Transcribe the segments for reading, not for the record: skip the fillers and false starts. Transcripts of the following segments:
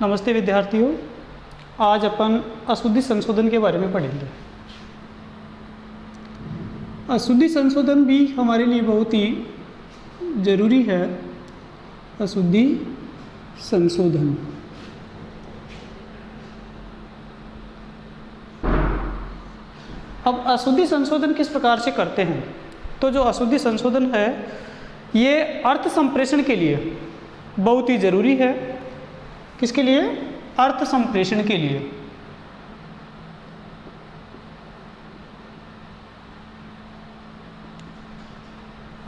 नमस्ते विद्यार्थियों। आज अपन अशुद्धि संशोधन के बारे में पढ़ेंगे। अशुद्धि संशोधन भी हमारे लिए बहुत ही ज़रूरी है। अशुद्धि संशोधन अब अशुद्धि संशोधन किस प्रकार से करते हैं? तो जो अशुद्धि संशोधन है ये अर्थ संप्रेषण के लिए बहुत ही ज़रूरी है। किसके लिए? अर्थ संप्रेषण के लिए।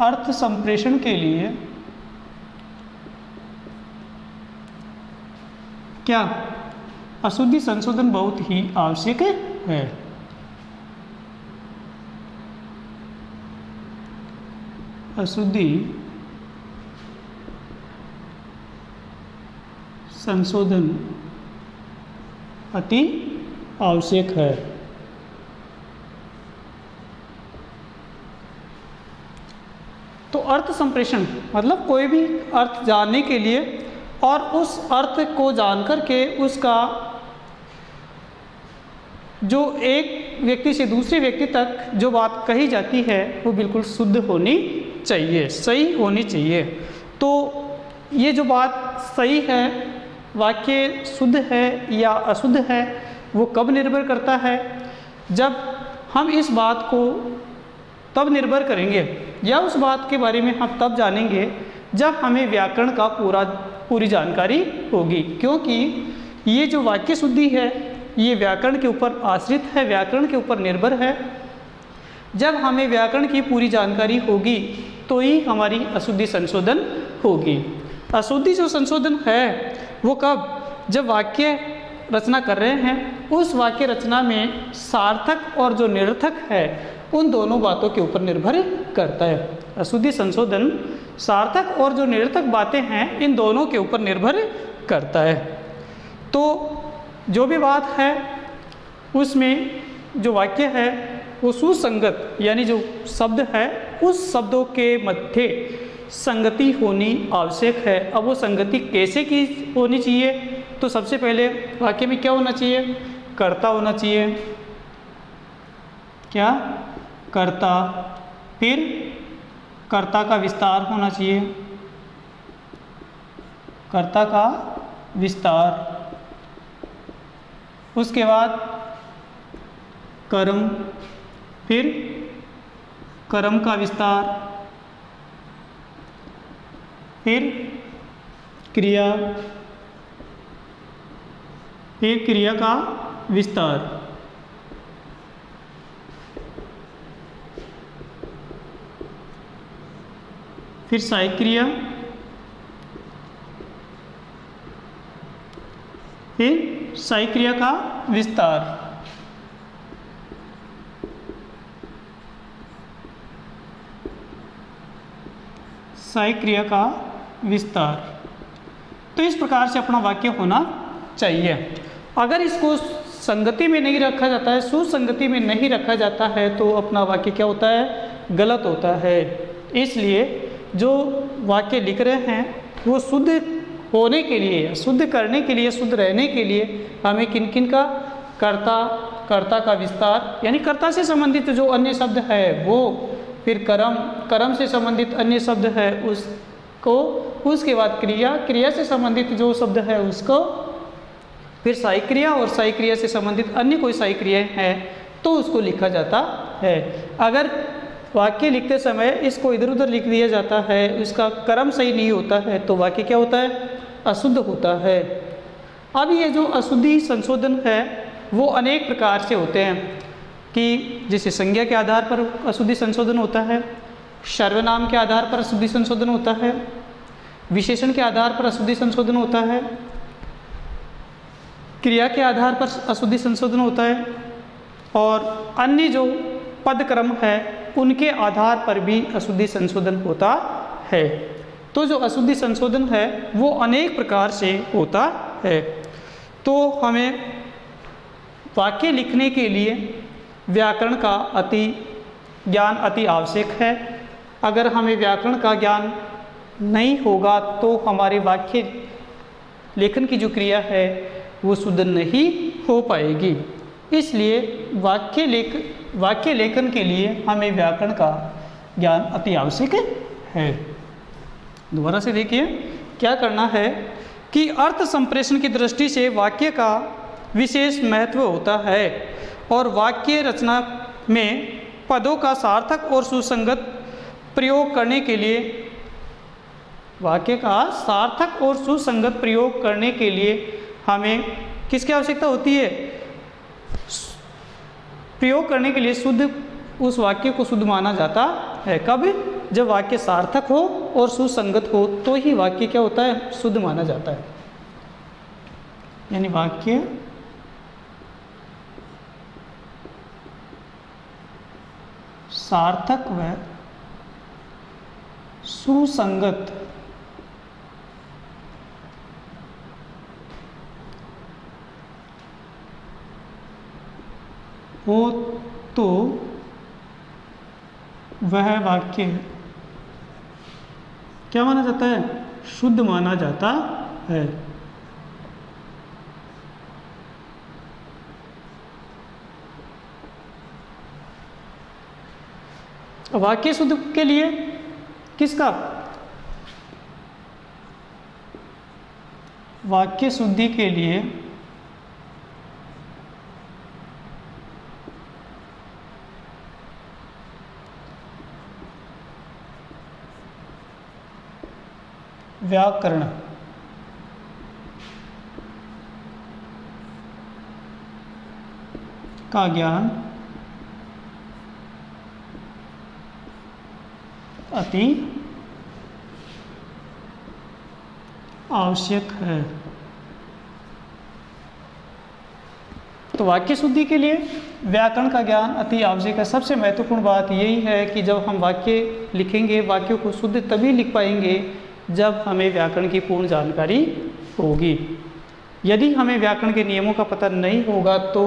अर्थ संप्रेषण के लिए क्या अशुद्धि संशोधन बहुत ही आवश्यक है। अशुद्धि संशोधन अति आवश्यक है। तो अर्थ संप्रेषण मतलब कोई भी अर्थ जानने के लिए और उस अर्थ को जानकर के उसका जो एक व्यक्ति से दूसरे व्यक्ति तक जो बात कही जाती है वो बिल्कुल शुद्ध होनी चाहिए, सही होनी चाहिए। तो ये जो बात सही है, वाक्य शुद्ध है या अशुद्ध है, वो कब निर्भर करता है? जब हम इस बात को तब निर्भर करेंगे या उस बात के बारे में हम तब जानेंगे जब हमें व्याकरण का पूरी जानकारी होगी। क्योंकि ये जो वाक्य शुद्धि है ये व्याकरण के ऊपर आश्रित है, व्याकरण के ऊपर निर्भर है। जब हमें व्याकरण की पूरी जानकारी होगी तो ही हमारी अशुद्धि संशोधन होगी। अशुद्धि जो संशोधन है वो कब? जब वाक्य रचना कर रहे हैं, उस वाक्य रचना में सार्थक और जो निरर्थक है उन दोनों बातों के ऊपर निर्भर करता है। अशुद्धि संशोधन सार्थक और जो निरर्थक बातें हैं इन दोनों के ऊपर निर्भर करता है। तो जो भी बात है उसमें जो वाक्य है वो सुसंगत यानी जो शब्द है उस शब्दों के मध्य संगति होनी आवश्यक है। अब वो संगति कैसे की होनी चाहिए? तो सबसे पहले वाक्य में क्या होना चाहिए? कर्ता होना चाहिए। क्या? कर्ता। फिर कर्ता का विस्तार होना चाहिए, कर्ता का विस्तार। उसके बाद कर्म, फिर कर्म का विस्तार, फिर क्रिया, फिर क्रिया का विस्तार। फिर सहायक क्रिया, फिर सहायक क्रिया का विस्तार। सहायक क्रिया का विस्तार। तो इस प्रकार से अपना वाक्य होना चाहिए। अगर इसको संगति में नहीं रखा जाता है, सुसंगति में नहीं रखा जाता है तो अपना वाक्य क्या होता है? गलत होता है। इसलिए जो वाक्य लिख रहे हैं वो शुद्ध होने के लिए, शुद्ध करने के लिए, शुद्ध रहने के लिए हमें किन किन का? कर्ता, कर्ता का विस्तार यानी कर्ता से संबंधित जो अन्य शब्द है वो, फिर कर्म, कर्म से संबंधित अन्य शब्द है उसको, उसके बाद क्रिया, क्रिया से संबंधित जो शब्द है उसको, फिर सहायक क्रिया और सहायक क्रिया से संबंधित अन्य कोई सहायक क्रियाएं हैं तो उसको लिखा जाता है। अगर वाक्य लिखते समय इसको इधर उधर लिख दिया जाता है, इसका क्रम सही नहीं होता है तो वाक्य क्या होता है? अशुद्ध होता है। अब ये जो अशुद्धि संशोधन है वो अनेक प्रकार से होते हैं कि जैसे संज्ञा के आधार पर अशुद्धि संशोधन होता है, सर्वनाम के आधार पर अशुद्धि संशोधन होता है, विशेषण के आधार पर अशुद्धि संशोधन होता है, क्रिया के आधार पर अशुद्धि संशोधन होता है और अन्य जो पद क्रम है उनके आधार पर भी अशुद्धि संशोधन होता है। तो जो अशुद्धि संशोधन है वो अनेक प्रकार से होता है। तो हमें वाक्य लिखने के लिए व्याकरण का ज्ञान अति आवश्यक है। अगर हमें व्याकरण का ज्ञान नहीं होगा तो हमारे वाक्य लेखन की जो क्रिया है वो शुद्ध नहीं हो पाएगी। इसलिए वाक्य लेखन के लिए हमें व्याकरण का ज्ञान अति आवश्यक है। दोबारा से देखिए, क्या करना है कि अर्थ संप्रेषण की दृष्टि से वाक्य का विशेष महत्व होता है और वाक्य रचना में पदों का सार्थक और सुसंगत प्रयोग करने के लिए हमें किसकी आवश्यकता होती है? प्रयोग करने के लिए शुद्ध, उस वाक्य को शुद्ध माना जाता है। कब? जब वाक्य सार्थक हो और सुसंगत हो तो ही वाक्य क्या होता है? शुद्ध माना जाता है। यानी वाक्य सार्थक व सुसंगत हो तो वह वाक्य क्या माना जाता है? शुद्ध माना जाता है। वाक्य शुद्ध के लिए किसका? वाक्य शुद्धि के लिए व्याकरण का ज्ञान अति आवश्यक है। तो वाक्य शुद्धि के लिए व्याकरण का ज्ञान अति आवश्यक है। सबसे महत्वपूर्ण बात यही है कि जब हम वाक्य लिखेंगे, वाक्यों को शुद्ध तभी लिख पाएंगे जब हमें व्याकरण की पूर्ण जानकारी होगी। यदि हमें व्याकरण के नियमों का पता नहीं होगा तो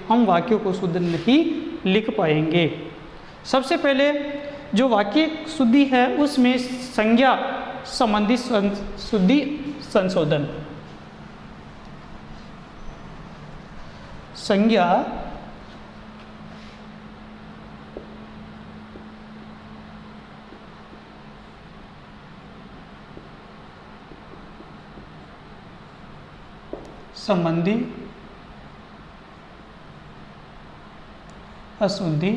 हम वाक्यों को शुद्ध नहीं लिख पाएंगे। सबसे पहले जो वाक्य शुद्धि है उसमें संज्ञा संबंधी शुद्धि संशोधन, संज्ञा संबंधी अशुद्धि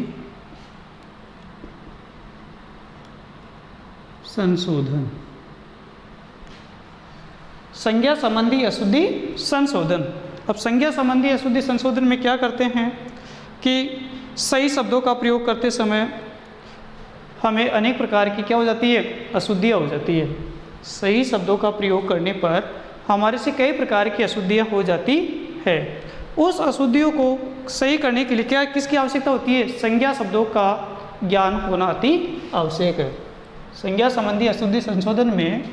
संशोधन। संज्ञा संबंधी अशुद्धि संशोधन। अब संज्ञा संबंधी अशुद्धि संशोधन में क्या करते हैं कि सही शब्दों का प्रयोग करते समय हमें अनेक प्रकार की क्या हो जाती है? अशुद्धियाँ हो जाती है। सही शब्दों का प्रयोग करने पर हमारे से कई प्रकार की अशुद्धियाँ हो जाती है। उस अशुद्धियों को सही करने के लिए क्या किसकी आवश्यकता होती है? संज्ञा शब्दों का ज्ञान होना अति आवश्यक है। संज्ञा संबंधी अशुद्धि संशोधन में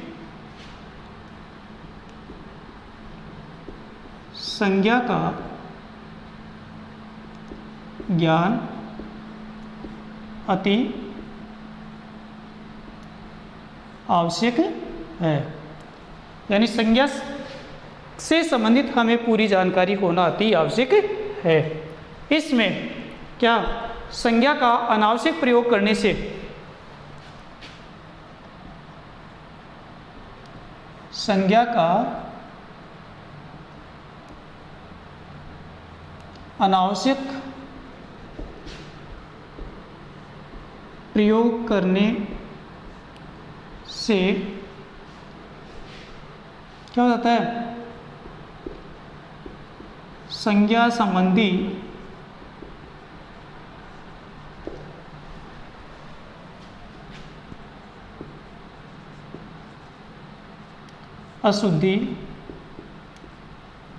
संज्ञा का ज्ञान अति आवश्यक है। यानी संज्ञा से संबंधित हमें पूरी जानकारी होना अति आवश्यक है। इसमें क्या संज्ञा का अनावश्यक प्रयोग करने से संज्ञा का अनावश्यक प्रयोग करने से क्या हो जाता है? संज्ञा संबंधी अशुद्धि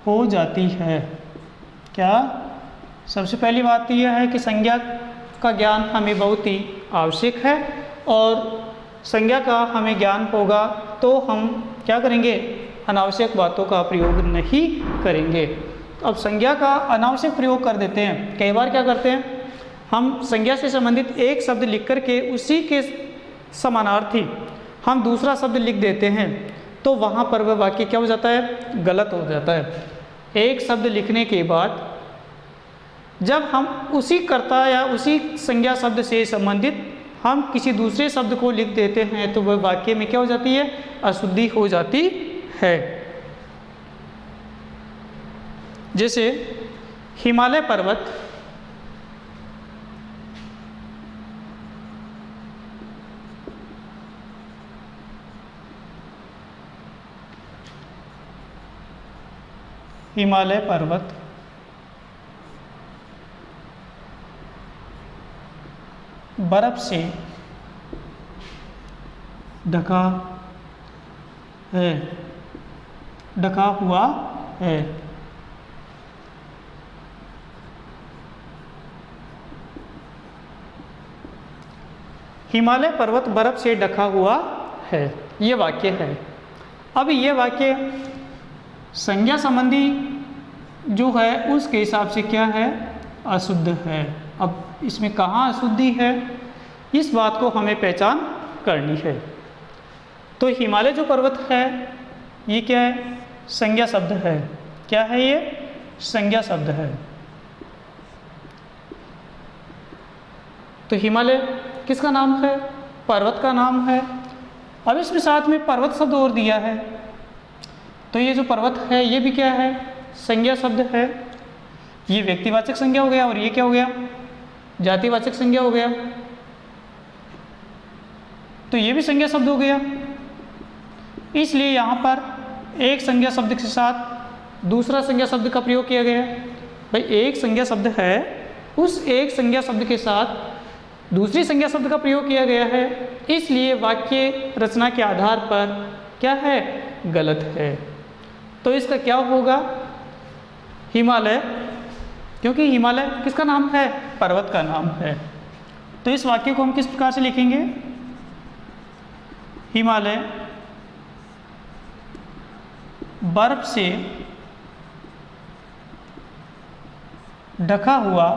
हो जाती है। क्या? सबसे पहली बात तो यह है कि संज्ञा का ज्ञान हमें बहुत ही आवश्यक है और संज्ञा का हमें ज्ञान होगा तो हम क्या करेंगे? अनावश्यक बातों का प्रयोग नहीं करेंगे। अब संज्ञा का अनावश्यक प्रयोग कर देते हैं। कई बार क्या करते हैं, हम संज्ञा से संबंधित एक शब्द लिख कर के उसी के समानार्थी हम दूसरा शब्द लिख देते हैं। तो वहाँ पर वह वाक्य क्या हो जाता है, गलत हो जाता है। एक शब्द लिखने के बाद जब हम उसी कर्ता या उसी संज्ञा शब्द से संबंधित हम किसी दूसरे शब्द को लिख देते हैं तो वह वाक्य में क्या हो जाती है, अशुद्धि हो जाती है। जैसे हिमालय पर्वत हिमालय पर्वत बर्फ से ढका है, ढका हुआ है। हिमालय पर्वत बर्फ से ढका हुआ है, ये वाक्य है। अब ये वाक्य संज्ञा संबंधी जो है उसके हिसाब से क्या है, अशुद्ध है। अब इसमें कहाँ अशुद्धि है, इस बात को हमें पहचान करनी है। तो हिमालय जो पर्वत है ये क्या है, संज्ञा शब्द है। क्या है ये, संज्ञा शब्द है। तो हिमालय किसका नाम है, पर्वत का नाम है। अब इसमें साथ में पर्वत शब्द और दिया है, तो ये जो पर्वत है ये भी क्या है, संज्ञा शब्द है। ये व्यक्तिवाचक संज्ञा हो गया और ये क्या हो गया, जातिवाचक संज्ञा हो गया। तो ये भी संज्ञा शब्द हो गया। इसलिए यहाँ पर एक संज्ञा शब्द के साथ दूसरा संज्ञा शब्द का प्रयोग किया गया। भाई एक संज्ञा शब्द है, उस एक संज्ञा शब्द के साथ दूसरी संज्ञा शब्द का प्रयोग किया गया है, इसलिए वाक्य रचना के आधार पर क्या है, गलत है। तो इसका क्या होगा, हिमालय, क्योंकि हिमालय किसका नाम है, पर्वत का नाम है। तो इस वाक्य को हम किस प्रकार से लिखेंगे, हिमालय बर्फ से ढका हुआ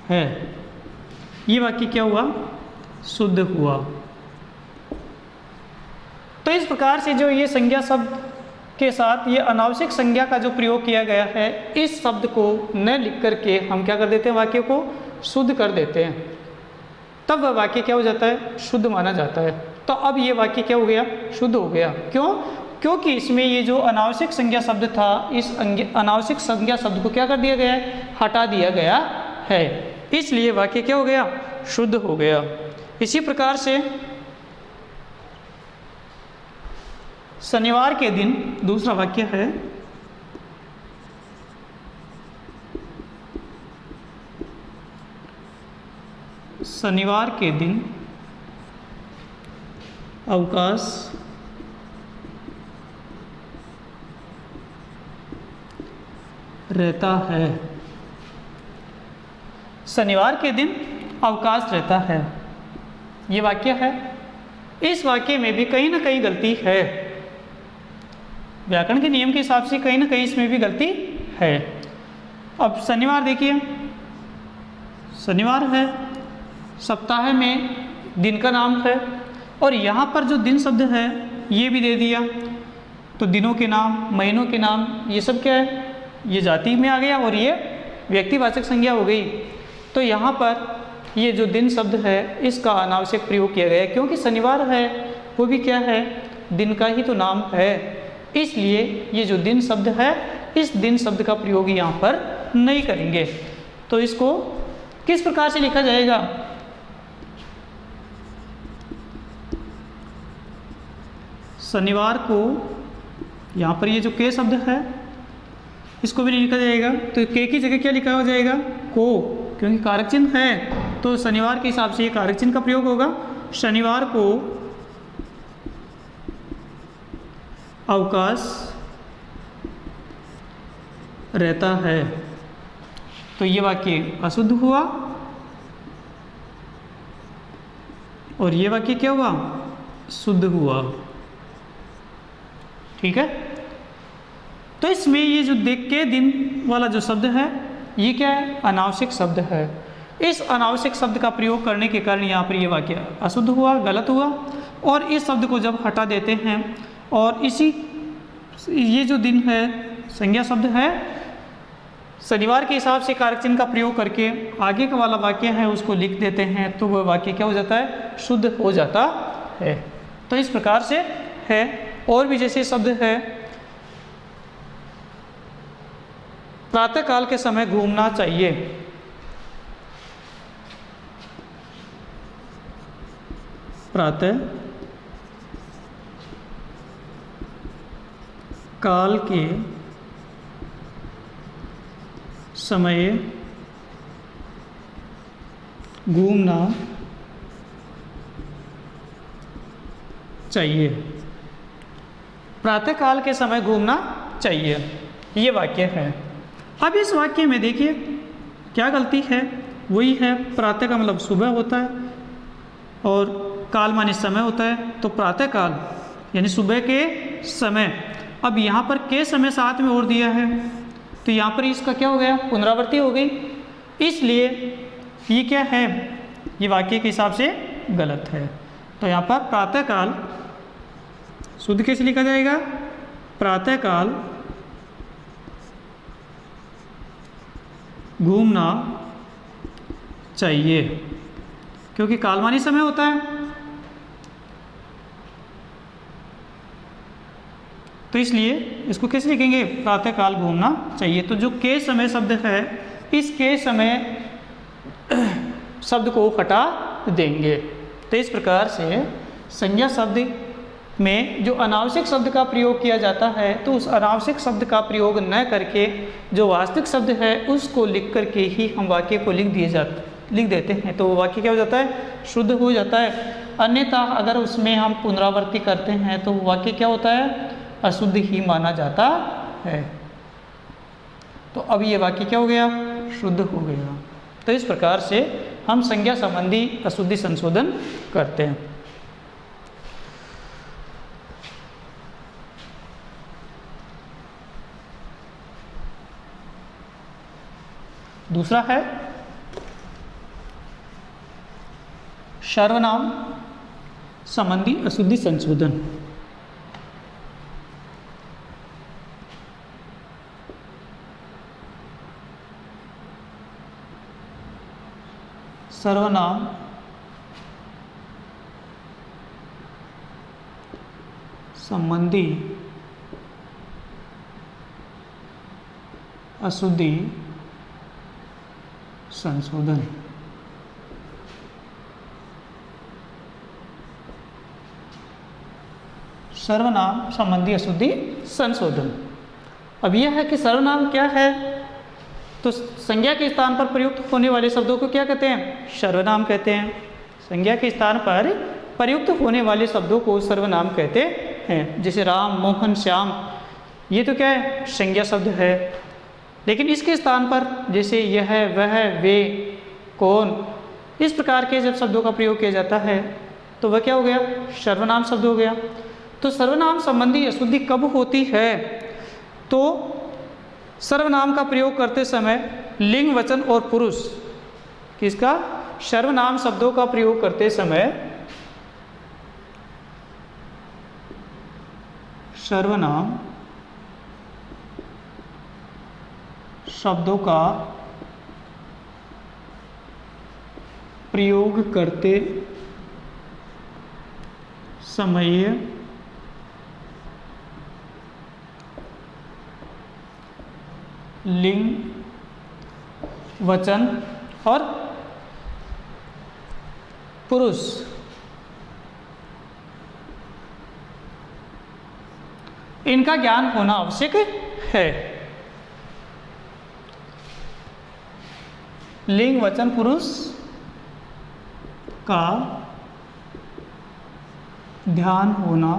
है। ये वाक्य क्या हुआ, शुद्ध हुआ। तो इस प्रकार से जो ये संज्ञा शब्द के साथ ये अनावश्यक संज्ञा का जो प्रयोग किया गया है, इस शब्द को न लिख करके हम क्या कर देते हैं, वाक्य को शुद्ध कर देते हैं। तब वह वाक्य क्या हो जाता है, शुद्ध माना जाता है। तो अब ये वाक्य क्या हो गया, शुद्ध हो गया। क्यों, क्योंकि इसमें ये जो अनावश्यक संज्ञा शब्द था, इस अनावश्यक संज्ञा शब्द को क्या कर दिया गया है, हटा दिया गया है। इसलिए वाक्य क्या हो गया, शुद्ध हो गया। इसी प्रकार से शनिवार के दिन दूसरा वाक्य है, शनिवार के दिन अवकाश रहता है। शनिवार के दिन अवकाश रहता है, ये वाक्य है। इस वाक्य में भी कहीं ना कहीं गलती है, व्याकरण के नियम के हिसाब से कहीं ना कहीं इसमें भी गलती है। अब शनिवार देखिए, शनिवार है, सप्ताह में दिन का नाम है, और यहाँ पर जो दिन शब्द है ये भी दे दिया। तो दिनों के नाम, महीनों के नाम, ये सब क्या है, ये जाति में आ गया और ये व्यक्तिवाचक संज्ञा हो गई। तो यहाँ पर ये जो दिन शब्द है इसका अनावश्यक प्रयोग किया गया, क्योंकि शनिवार है वो भी क्या है, दिन का ही तो नाम है। इसलिए ये जो दिन शब्द है, इस दिन शब्द का प्रयोग यहाँ पर नहीं करेंगे। तो इसको किस प्रकार से लिखा जाएगा, शनिवार को, यहाँ पर ये जो के शब्द है इसको भी नहीं लिखा जाएगा। तो के की जगह क्या लिखा हो जाएगा, को, क्योंकि कारक चिन्ह है तो शनिवार के हिसाब से ये कारक चिन्ह का प्रयोग होगा। शनिवार को अवकाश रहता है, तो ये वाक्य अशुद्ध हुआ और ये वाक्य क्या हुआ, शुद्ध हुआ। ठीक है। तो इसमें ये जो देख के दिन वाला जो शब्द है ये क्या है, अनावश्यक शब्द है। इस अनावश्यक शब्द का प्रयोग करने के कारण यहाँ पर ये वाक्य अशुद्ध हुआ, गलत हुआ। और इस शब्द को जब हटा देते हैं और ये जो दिन है संज्ञा शब्द है, शनिवार के हिसाब से कारक चिन्ह का प्रयोग करके आगे का वाला वाक्य है उसको लिख देते हैं, तो वह वाक्य क्या हो जाता है, शुद्ध हो जाता है। तो इस प्रकार से है। और भी जैसे शब्द है प्रातः काल के समय घूमना चाहिए, प्रातः काल के समय घूमना चाहिए, प्रातः काल के समय घूमना चाहिए, ये वाक्य है। अब इस वाक्य में देखिए क्या गलती है, वही है प्रातः का मतलब सुबह होता है और काल माने समय होता है, तो प्रातः काल यानी सुबह के समय। अब यहाँ पर के समय साथ में और दिया है, तो यहाँ पर इसका क्या हो गया, पुनरावृत्ति हो गई, इसलिए ये क्या है, ये वाक्य के हिसाब से गलत है। तो यहाँ पर प्रातः काल शुद्ध कैसे लिखा जाएगा, प्रातः काल घूमना चाहिए, क्योंकि कालमानी समय होता है, तो इसलिए इसको कैसे लिखेंगे, प्रातः काल घूमना चाहिए। तो जो के समय शब्द है, इस के समय शब्द को हटा देंगे। तो इस प्रकार से संज्ञा शब्द में जो अनावश्यक शब्द का प्रयोग किया जाता है, तो उस अनावश्यक शब्द का प्रयोग न करके जो वास्तविक शब्द है उसको लिख करके ही हम वाक्य को लिख देते हैं, तो वो वाक्य क्या हो जाता है, शुद्ध हो जाता है। अन्यथा अगर उसमें हम पुनरावृत्ति करते हैं तो वाक्य क्या होता है, अशुद्ध ही माना जाता है। तो अब ये वाक्य क्या हो गया, शुद्ध हो गया। तो इस प्रकार से हम संज्ञा संबंधी अशुद्धि संशोधन करते हैं। दूसरा है सर्वनाम संबंधी अशुद्धि संशोधन। सर्वनाम संबंधी अशुद्धि संशोधन। सर्वनाम संबंधी अशुद्धि संशोधन। अब यह है कि सर्वनाम क्या है, तो संज्ञा के स्थान पर प्रयुक्त होने वाले शब्दों को क्या कहते हैं, सर्वनाम कहते हैं। संज्ञा के स्थान पर प्रयुक्त होने वाले शब्दों को सर्वनाम कहते हैं। जैसे राम, मोहन, श्याम, ये तो क्या है, संज्ञा शब्द है। लेकिन इसके स्थान पर जैसे यह, वह, वे, कौन, इस प्रकार के जब शब्दों का प्रयोग किया जाता है तो वह क्या हो गया, सर्वनाम शब्द हो गया। तो सर्वनाम संबंधी अशुद्धि कब होती है, तो सर्वनाम का प्रयोग करते समय लिंग, वचन और पुरुष, किसका, सर्वनाम शब्दों का प्रयोग करते समय सर्वनाम शब्दों का प्रयोग करते समय लिंग, वचन और पुरुष इनका ज्ञान होना आवश्यक है। लिंग, वचन, पुरुष का ध्यान होना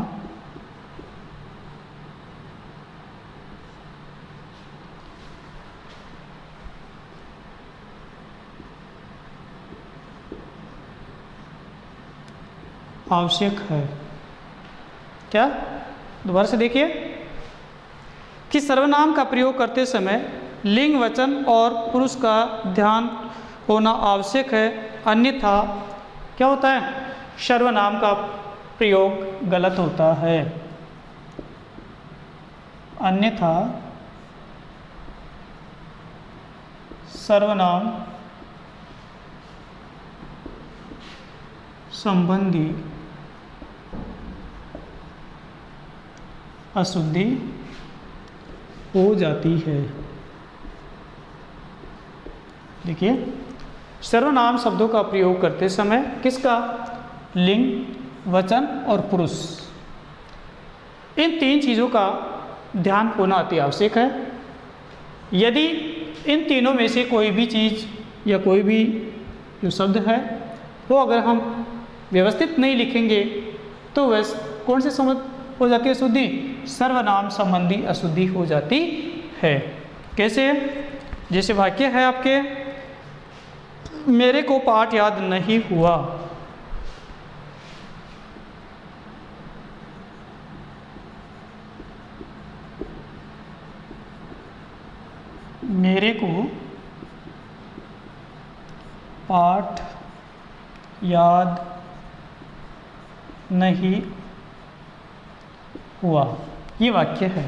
आवश्यक है। क्या, दोबारा से देखिए कि सर्वनाम का प्रयोग करते समय लिंग, वचन और पुरुष का ध्यान होना आवश्यक है, अन्यथा क्या होता है, सर्वनाम का प्रयोग गलत होता है, अन्यथा सर्वनाम संबंधी अशुद्धि हो जाती है। देखिए, सर्वनाम शब्दों का प्रयोग करते समय किसका? लिंग, वचन और पुरुष, इन तीन चीज़ों का ध्यान होना अति आवश्यक है। यदि इन तीनों में से कोई भी चीज़ या कोई भी जो शब्द है वो अगर हम व्यवस्थित नहीं लिखेंगे तो वह कौन से समझ हो जाती है? अशुद्धि, सर्वनाम संबंधी अशुद्धि हो जाती है। कैसे? जैसे वाक्य है आपके, मेरे को पाठ याद नहीं हुआ। मेरे को पाठ याद नहीं हुआ, ये वाक्य है।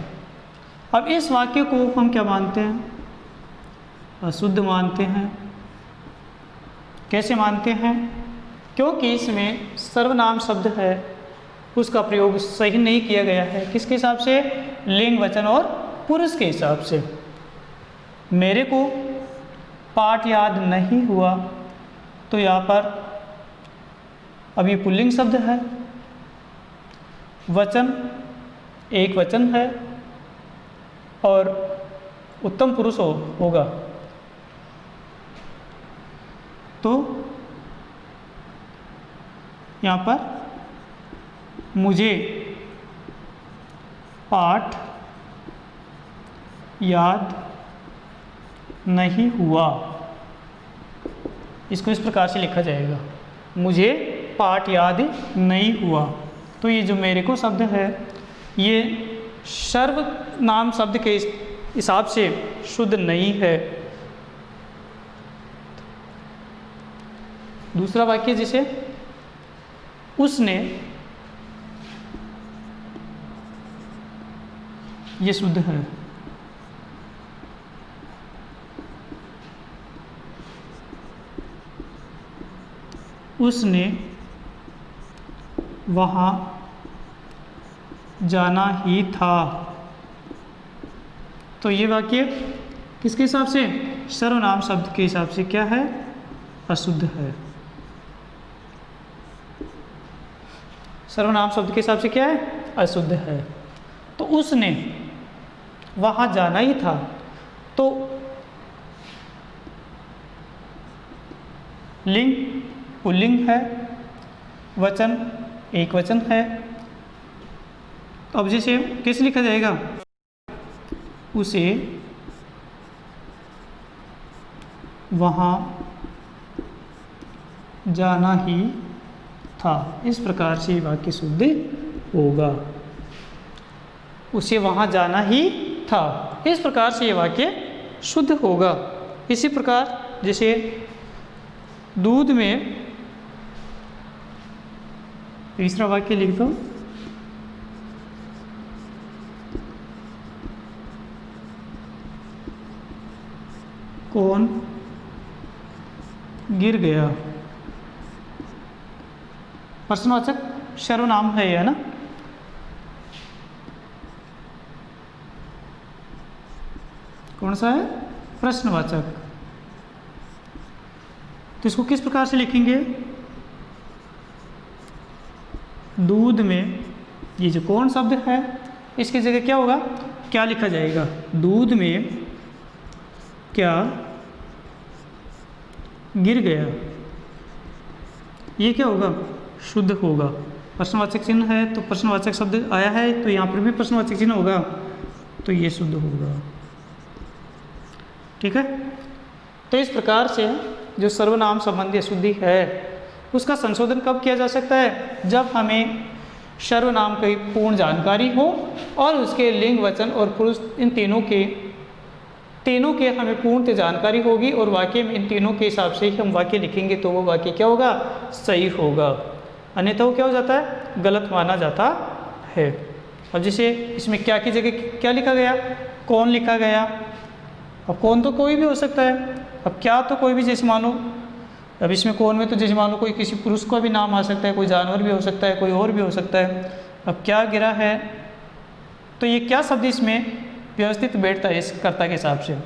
अब इस वाक्य को हम क्या मानते हैं? अशुद्ध मानते हैं। कैसे मानते हैं? क्योंकि इसमें सर्वनाम शब्द है उसका प्रयोग सही नहीं किया गया है। किसके हिसाब से? लिंग, वचन और पुरुष के हिसाब से। मेरे को पाठ याद नहीं हुआ, तो यहाँ पर अब ये पुल्लिंग शब्द है, वचन एक वचन है और उत्तम पुरुष होगा, तो यहाँ पर मुझे पाठ याद नहीं हुआ, इसको इस प्रकार से लिखा जाएगा, मुझे पाठ याद नहीं हुआ। तो ये जो मेरे को शब्द है ये सर्वनाम शब्द के हिसाब से शुद्ध नहीं है। दूसरा वाक्य जिसे उसने, ये शुद्ध है। उसने वहाँ जाना ही था, तो ये वाक्य किसके हिसाब से? सर्वनाम शब्द के हिसाब से क्या है? अशुद्ध है। सर्वनाम शब्द के हिसाब से क्या है? अशुद्ध है। तो उसने वहाँ जाना ही था, तो लिंग पुल्लिंग है, वचन एक वचन है। अब जैसे कैसे लिखा जाएगा? उसे वहाँ जाना ही था, इस प्रकार से वाक्य शुद्ध होगा। उसे वहाँ जाना ही था, इस प्रकार से ये वाक्य शुद्ध होगा। इसी प्रकार जैसे दूध में, तीसरा वाक्य लिख दो, कौन गिर गया। प्रश्नवाचक सर्वनाम है ये, है ना? कौन सा है? प्रश्नवाचक। तो इसको किस प्रकार से लिखेंगे? दूध में ये जो कौन शब्द है इसकी जगह क्या होगा? क्या लिखा जाएगा? दूध में क्या गिर गया, ये क्या होगा? शुद्ध होगा। प्रश्नवाचक चिन्ह है तो प्रश्नवाचक शब्द आया है तो यहाँ पर भी प्रश्नवाचक चिन्ह होगा, तो ये शुद्ध होगा। ठीक है? तो इस प्रकार से जो सर्वनाम संबंधी अशुद्धि है उसका संशोधन कब किया जा सकता है? जब हमें सर्वनाम की पूर्ण जानकारी हो और उसके लिंग, वचन और पुरुष इन तीनों के हमें पूर्ण जानकारी होगी और वाक्य में इन तीनों के हिसाब से ही हम वाक्य लिखेंगे तो वो वाक्य क्या होगा? सही होगा। अन्यथा वो क्या हो जाता है? गलत माना जाता है। अब जैसे इसमें क्या की जगह क्या लिखा गया, कौन लिखा गया। अब कौन तो कोई भी हो सकता है, अब क्या तो कोई भी, जैसे मानो अब इसमें कौन में तो जैसे मानो कोई किसी पुरुष का भी नाम आ सकता है, कोई जानवर भी हो सकता है, कोई और भी हो सकता है। अब क्या गिरा है तो ये क्या शब्द इसमें व्यवस्थित बैठता है इस कर्ता के हिसाब से।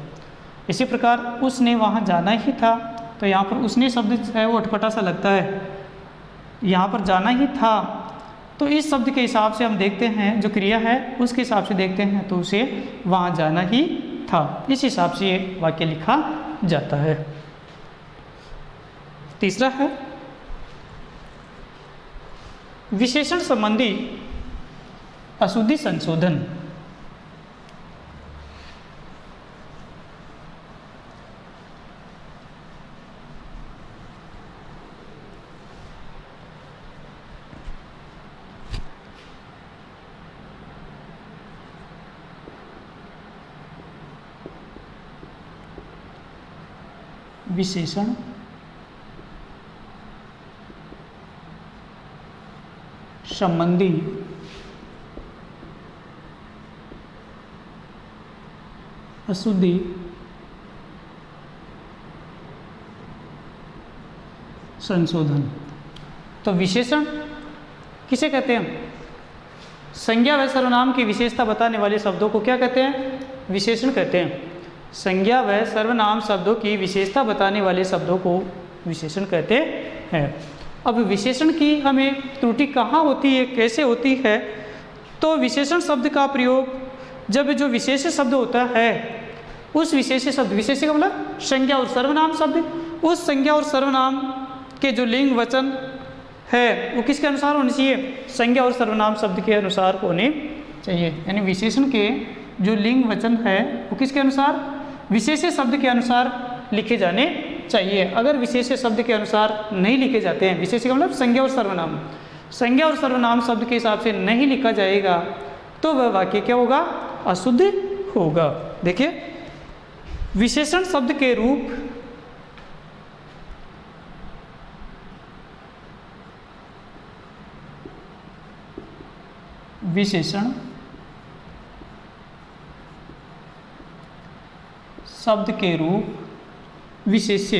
इसी प्रकार उसने वहाँ जाना ही था, तो यहाँ पर उसने शब्द है वो अटपटा सा लगता है, यहाँ पर जाना ही था। तो इस शब्द के हिसाब से हम देखते हैं, जो क्रिया है उसके हिसाब से देखते हैं, तो उसे वहाँ जाना ही था, इस हिसाब से ये वाक्य लिखा जाता है। तीसरा है विशेषण संबंधी अशुद्धि संशोधन। विशेषण संबंधी अशुद्धि संशोधन। तो विशेषण किसे कहते हैं? संज्ञा व सर्वनाम की विशेषता बताने वाले शब्दों को क्या कहते हैं? विशेषण कहते हैं। संज्ञा व सर्वनाम शब्दों की विशेषता बताने वाले शब्दों को विशेषण कहते हैं। अब विशेषण की हमें त्रुटि कहाँ होती है, कैसे होती है? तो विशेषण शब्द का प्रयोग जब जो विशेष शब्द होता है, उस विशेष शब्द, विशेष का मतलब संज्ञा और सर्वनाम शब्द, उस संज्ञा और सर्वनाम के जो लिंग वचन है वो किसके अनुसार होने चाहिए? संज्ञा और सर्वनाम शब्द के अनुसार होने चाहिए। यानी विशेषण के जो लिंग वचन है वो किसके अनुसार? विशेष शब्द के अनुसार लिखे जाने चाहिए। अगर विशेष शब्द के अनुसार नहीं लिखे जाते हैं, विशेष का मतलब संज्ञा और सर्वनाम, संज्ञा और सर्वनाम शब्द के हिसाब से नहीं लिखा जाएगा तो वह वाक्य क्या होगा? अशुद्ध होगा। देखिए, विशेषण शब्द के रूप विशेषण शब्द के रूप विशेष्य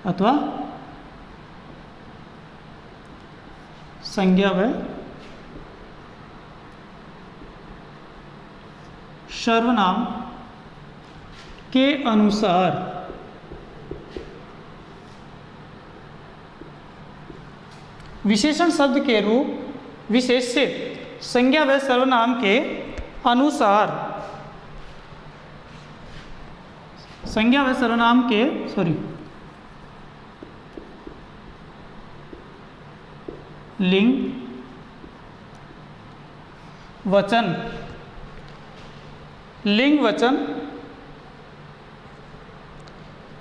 अथवा संज्ञा व सर्वनाम के अनुसार विशेषण शब्द के रूप विशेष्य संज्ञा व सर्वनाम के अनुसार, संज्ञा व सर्वनाम के लिंग वचन, लिंग वचन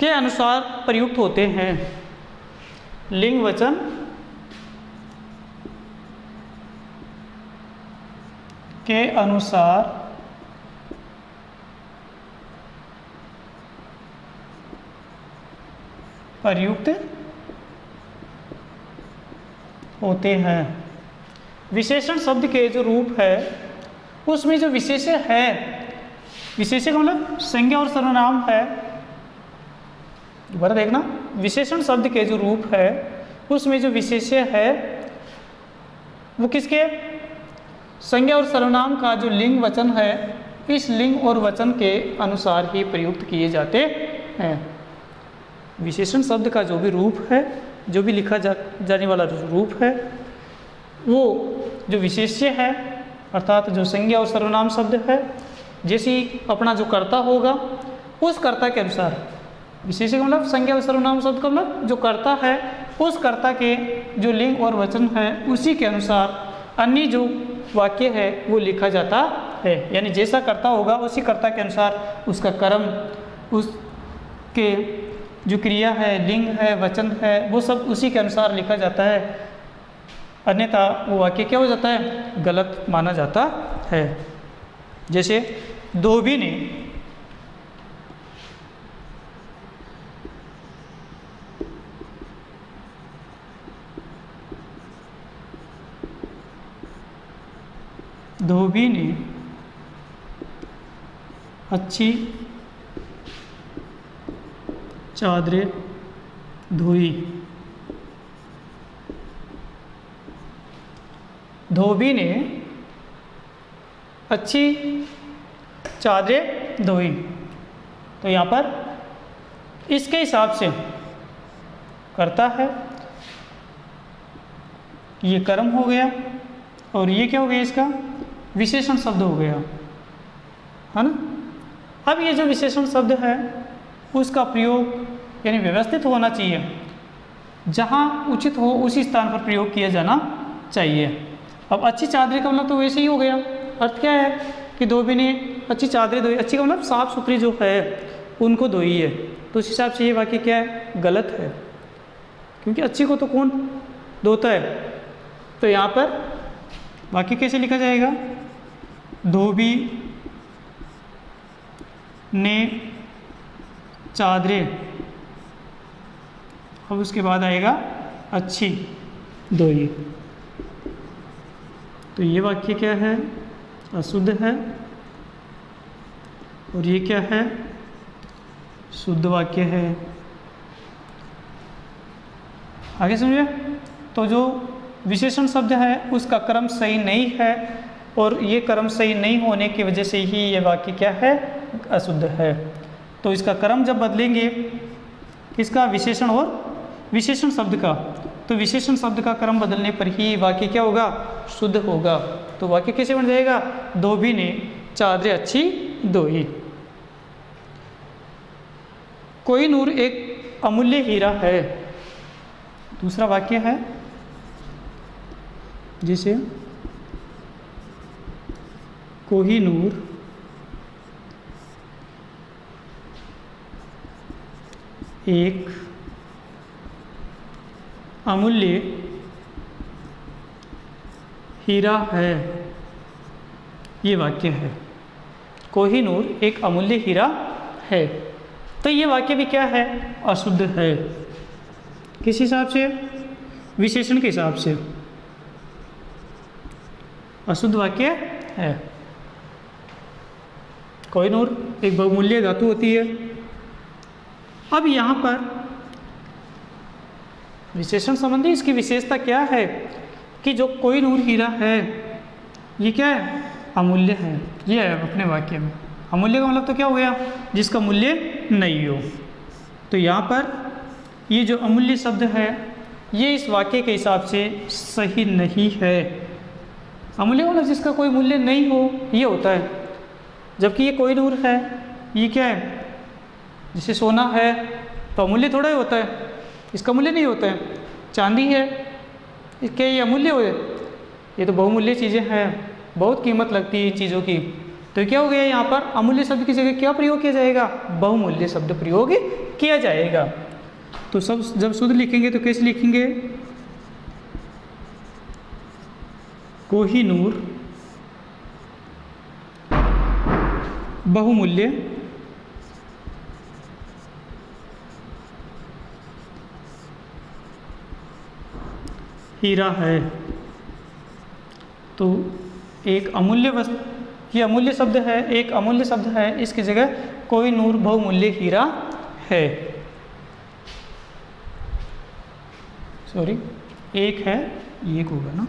के अनुसार प्रयुक्त होते हैं। लिंग वचन के अनुसार प्रयुक्त होते हैं। विशेषण शब्द के जो रूप है उसमें जो विशेष्य है, विशेष्य का मतलब संज्ञा और सर्वनाम है। दोबारा देखना, विशेषण शब्द के जो रूप है उसमें जो विशेष्य है वो किसके? संज्ञा और सर्वनाम का जो लिंग वचन है, इस लिंग और वचन के अनुसार ही प्रयुक्त किए जाते हैं। विशेषण शब्द का जो भी रूप है, जो भी लिखा जाने वाला जो रूप है, वो जो विशेष्य है अर्थात जो संज्ञा और सर्वनाम शब्द है, जैसे अपना जो कर्ता होगा उस कर्ता के अनुसार, विशेष्य का मतलब संज्ञा और सर्वनाम शब्द का मतलब जो कर्ता है उस कर्ता के जो लिंग और वचन है उसी के अनुसार अन्य जो वाक्य है वो लिखा जाता है। यानी जैसा कर्ता होगा उसी कर्ता के अनुसार उसका कर्म, उसके जो क्रिया है, लिंग है, वचन है, वो सब उसी के अनुसार लिखा जाता है। अन्यथा वो वाक्य क्या हो जाता है? गलत माना जाता है। जैसे धोबी ने धोबी ने अच्छी चादरें धोई। धोबी ने अच्छी चादरें धोई। तो यहाँ पर इसके हिसाब से करता है, ये कर्म हो गया और ये क्या हो गया, इसका विशेषण शब्द हो गया, है ना। अब ये जो विशेषण शब्द है उसका प्रयोग यानी व्यवस्थित होना चाहिए, जहाँ उचित हो उसी स्थान पर प्रयोग किया जाना चाहिए। अब अच्छी चादरें का मतलब तो वैसे ही हो गया, अर्थ क्या है कि धोबी ने अच्छी चादरें धोई। अच्छी का मतलब साफ़ सुथरी जो है उनको धोई है, तो उस हिसाब से ये वाक्य क्या है, गलत है, क्योंकि अच्छी को तो कौन धोता है। तो यहाँ पर वाक्य कैसे लिखा जाएगा, धोबी ने चादरें, अब उसके बाद आएगा अच्छी धोई। तो ये वाक्य क्या है, अशुद्ध है, और ये क्या है, शुद्ध वाक्य है। आगे समझिए। तो जो विशेषण शब्द है उसका क्रम सही नहीं है, और ये क्रम सही नहीं होने की वजह से ही ये वाक्य क्या है, अशुद्ध है। तो इसका क्रम जब बदलेंगे, किसका, विशेषण और विशेषण शब्द का, तो विशेषण शब्द का क्रम बदलने पर ही वाक्य क्या होगा, शुद्ध होगा। तो वाक्य कैसे बन जाएगा, धोबी ने चादरें अच्छी धोई। कोहिनूर एक अमूल्य हीरा है। दूसरा वाक्य है जिसे कोहिनूर एक अमूल्य हीरा है, ये वाक्य है। कोहिनूर एक अमूल्य हीरा है। तो ये वाक्य भी क्या है, अशुद्ध है। किस हिसाब से, विशेषण के हिसाब से अशुद्ध वाक्य है। कोहिनूर एक बहुमूल्य धातु होती है। अब यहाँ पर विशेषण संबंधी इसकी विशेषता क्या है कि जो कोहिनूर हीरा है ये क्या है, अमूल्य है। ये है अपने वाक्य में। अमूल्य का मतलब तो क्या हो गया, जिसका मूल्य नहीं हो। तो यहाँ पर ये जो अमूल्य शब्द है ये इस वाक्य के हिसाब से सही नहीं है। अमूल्य मतलब जिसका कोई मूल्य नहीं हो ये होता है, जबकि ये कोहिनूर है, ये क्या है, जैसे सोना है तो अमूल्य थोड़ा ही होता है, इसका मूल्य नहीं होता है। चांदी है, क्या ये अमूल्य हो, ये तो बहुमूल्य चीज़ें हैं, बहुत कीमत लगती है इन चीज़ों की। तो क्या हो गया, यहाँ पर अमूल्य शब्द की जगह क्या प्रयोग किया जाएगा, बहुमूल्य शब्द प्रयोग किया जाएगा। तो सब जब शुद्ध लिखेंगे तो कैसे लिखेंगे, कोहिनूर बहुमूल्य हीरा है। तो एक अमूल्य वस्तु, ये अमूल्य शब्द है, एक अमूल्य शब्द है, इसकी जगह कोहिनूर बहुमूल्य हीरा है। सॉरी, एक है, एक होगा ना,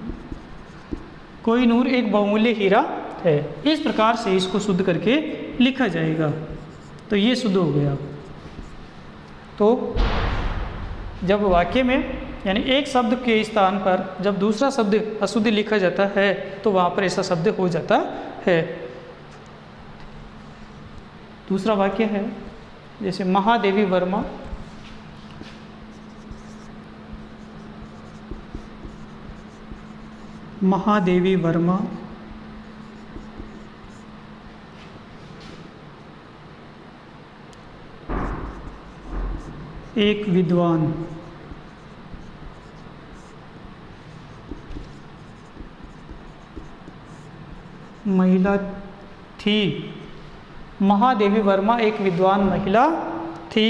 कोहिनूर एक बहुमूल्य हीरा है। इस प्रकार से इसको शुद्ध करके लिखा जाएगा। तो ये शुद्ध हो गया। तो जब वाक्य में यानी एक शब्द के स्थान पर जब दूसरा शब्द अशुद्ध लिखा जाता है तो वहाँ पर ऐसा शब्द हो जाता है। दूसरा वाक्य है जैसे महादेवी वर्मा महादेवी वर्मा एक विद्वान महिला थी। महादेवी वर्मा एक विद्वान महिला थी।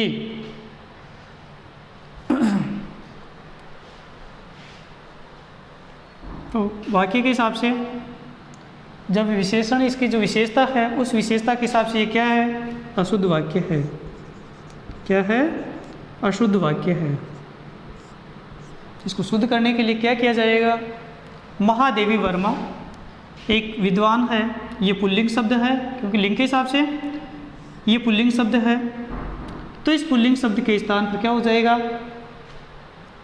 तो वाक्य के हिसाब से जब विशेषण इसकी जो विशेषता है उस विशेषता के हिसाब से ये क्या है, अशुद्ध वाक्य है। क्या है, अशुद्ध वाक्य है। इसको शुद्ध करने के लिए क्या किया जाएगा, महादेवी वर्मा एक विद्वान है, ये पुल्लिंग शब्द है क्योंकि लिंग के हिसाब से ये पुल्लिंग शब्द है, तो इस पुल्लिंग शब्द के स्थान पर क्या हो जाएगा,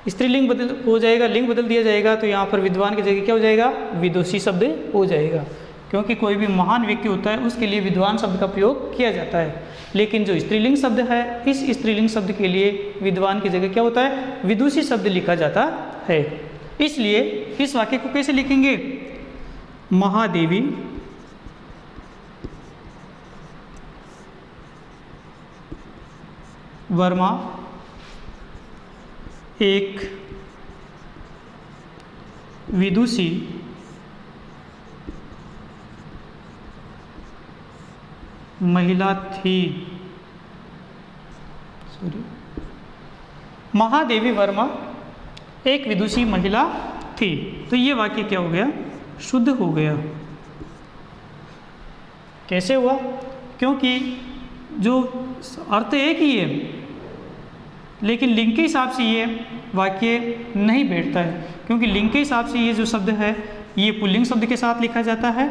स्त्रीलिंग बदल हो जाएगा, लिंग बदल दिया जाएगा, तो यहाँ पर विद्वान की जगह क्या हो जाएगा, विदुषी शब्द हो जाएगा। क्योंकि कोई भी महान व्यक्ति होता है उसके लिए विद्वान शब्द का प्रयोग किया जाता है, लेकिन जो स्त्रीलिंग शब्द है इस स्त्रीलिंग शब्द के लिए विद्वान की जगह क्या होता है, विदुषी शब्द लिखा जाता है। इसलिए इस वाक्य को कैसे लिखेंगे, महादेवी वर्मा एक विदुषी महिला थी। महादेवी वर्मा एक विदुषी महिला थी, तो ये वाक्य क्या हो गया, शुद्ध हो गया। कैसे हुआ, क्योंकि जो अर्थ एक ही है लेकिन लिंग के हिसाब से ये वाक्य नहीं बैठता है, क्योंकि लिंग के हिसाब से ये जो शब्द है ये पुल्लिंग शब्द के साथ लिखा जाता है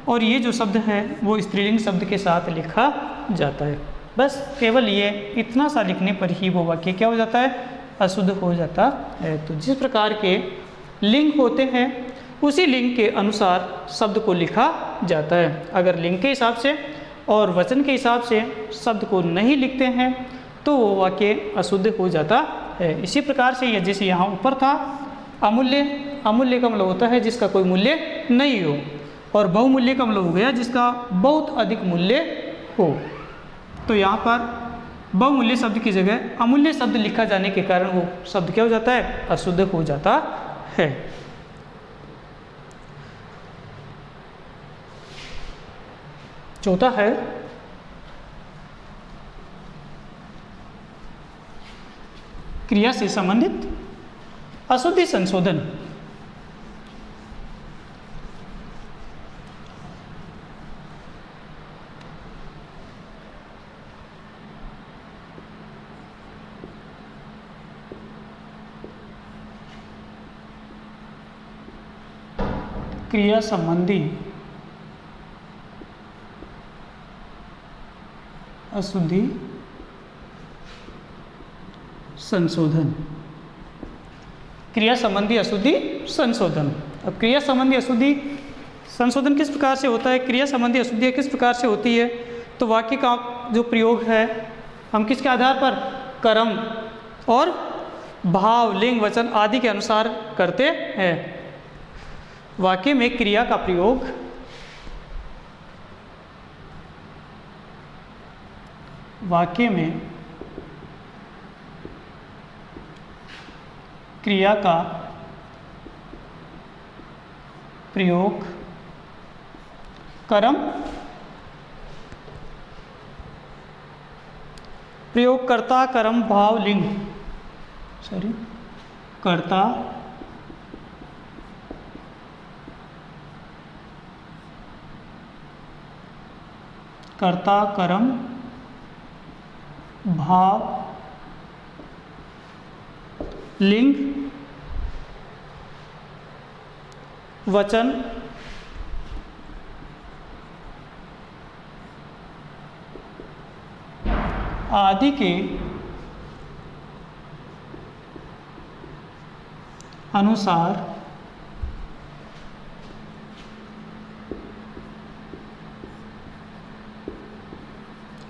और ये जो शब्द है वो स्त्रीलिंग शब्द के साथ लिखा जाता है। बस केवल ये इतना सा लिखने पर ही वो वाक्य क्या हो जाता है, अशुद्ध हो जाता है। तो जिस प्रकार के लिंग होते हैं उसी लिंग के अनुसार शब्द को लिखा जाता है। अगर लिंग के हिसाब से और वचन के हिसाब से शब्द को नहीं लिखते हैं तो वो वाक्य अशुद्ध हो जाता है। इसी प्रकार से ये जैसे यहाँ ऊपर था अमूल्य, अमूल्य का मतलब होता है जिसका कोई मूल्य नहीं हो, और बहुमूल्य का मतलब हो गया जिसका बहुत अधिक मूल्य हो। तो यहाँ पर बहुमूल्य शब्द की जगह अमूल्य शब्द लिखा जाने के कारण वो शब्द क्या हो जाता है, अशुद्ध हो जाता है। चौथा है क्रिया से संबंधित अशुद्धि संशोधन। क्रिया संबंधी अशुद्धि संशोधन। क्रिया संबंधी अशुद्धि संशोधन। अब क्रिया संबंधी अशुद्धि संशोधन किस प्रकार से होता है, क्रिया संबंधी अशुद्धि किस प्रकार से होती है, तो वाक्य का जो प्रयोग है हम किसके आधार पर, कर्म और भाव, लिंग, वचन आदि के अनुसार करते हैं। वाक्य में क्रिया का प्रयोग वाक्य में क्रिया का प्रयोग कर्म, प्रयोगकर्ता, कर्म, भाव, लिंग, कर्ता, कर्म, भाव, लिंग, वचन आदि के अनुसार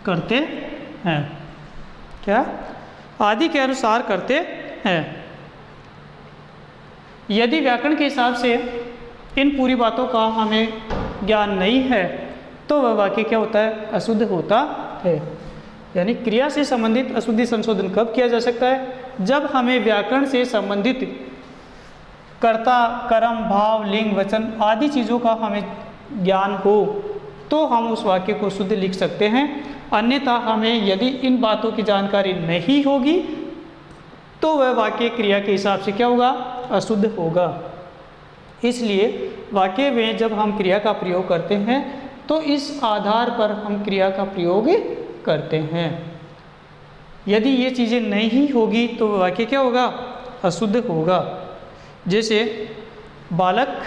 करते हैं। क्या, आदि के अनुसार करते हैं। यदि व्याकरण के हिसाब से इन पूरी बातों का हमें ज्ञान नहीं है तो वह वाक्य क्या होता है, अशुद्ध होता है। यानी क्रिया से संबंधित अशुद्धि संशोधन कब किया जा सकता है, जब हमें व्याकरण से संबंधित कर्ता, कर्म, भाव, लिंग, वचन आदि चीज़ों का हमें ज्ञान हो तो हम उस वाक्य को शुद्ध लिख सकते हैं। अन्यथा हमें यदि इन बातों की जानकारी नहीं होगी तो वह वाक्य क्रिया के हिसाब से क्या होगा, अशुद्ध होगा। इसलिए वाक्य में जब हम क्रिया का प्रयोग करते हैं तो इस आधार पर हम क्रिया का प्रयोग करते हैं। यदि ये चीज़ें नहीं होगी तो वाक्य क्या होगा? अशुद्ध होगा। जैसे बालक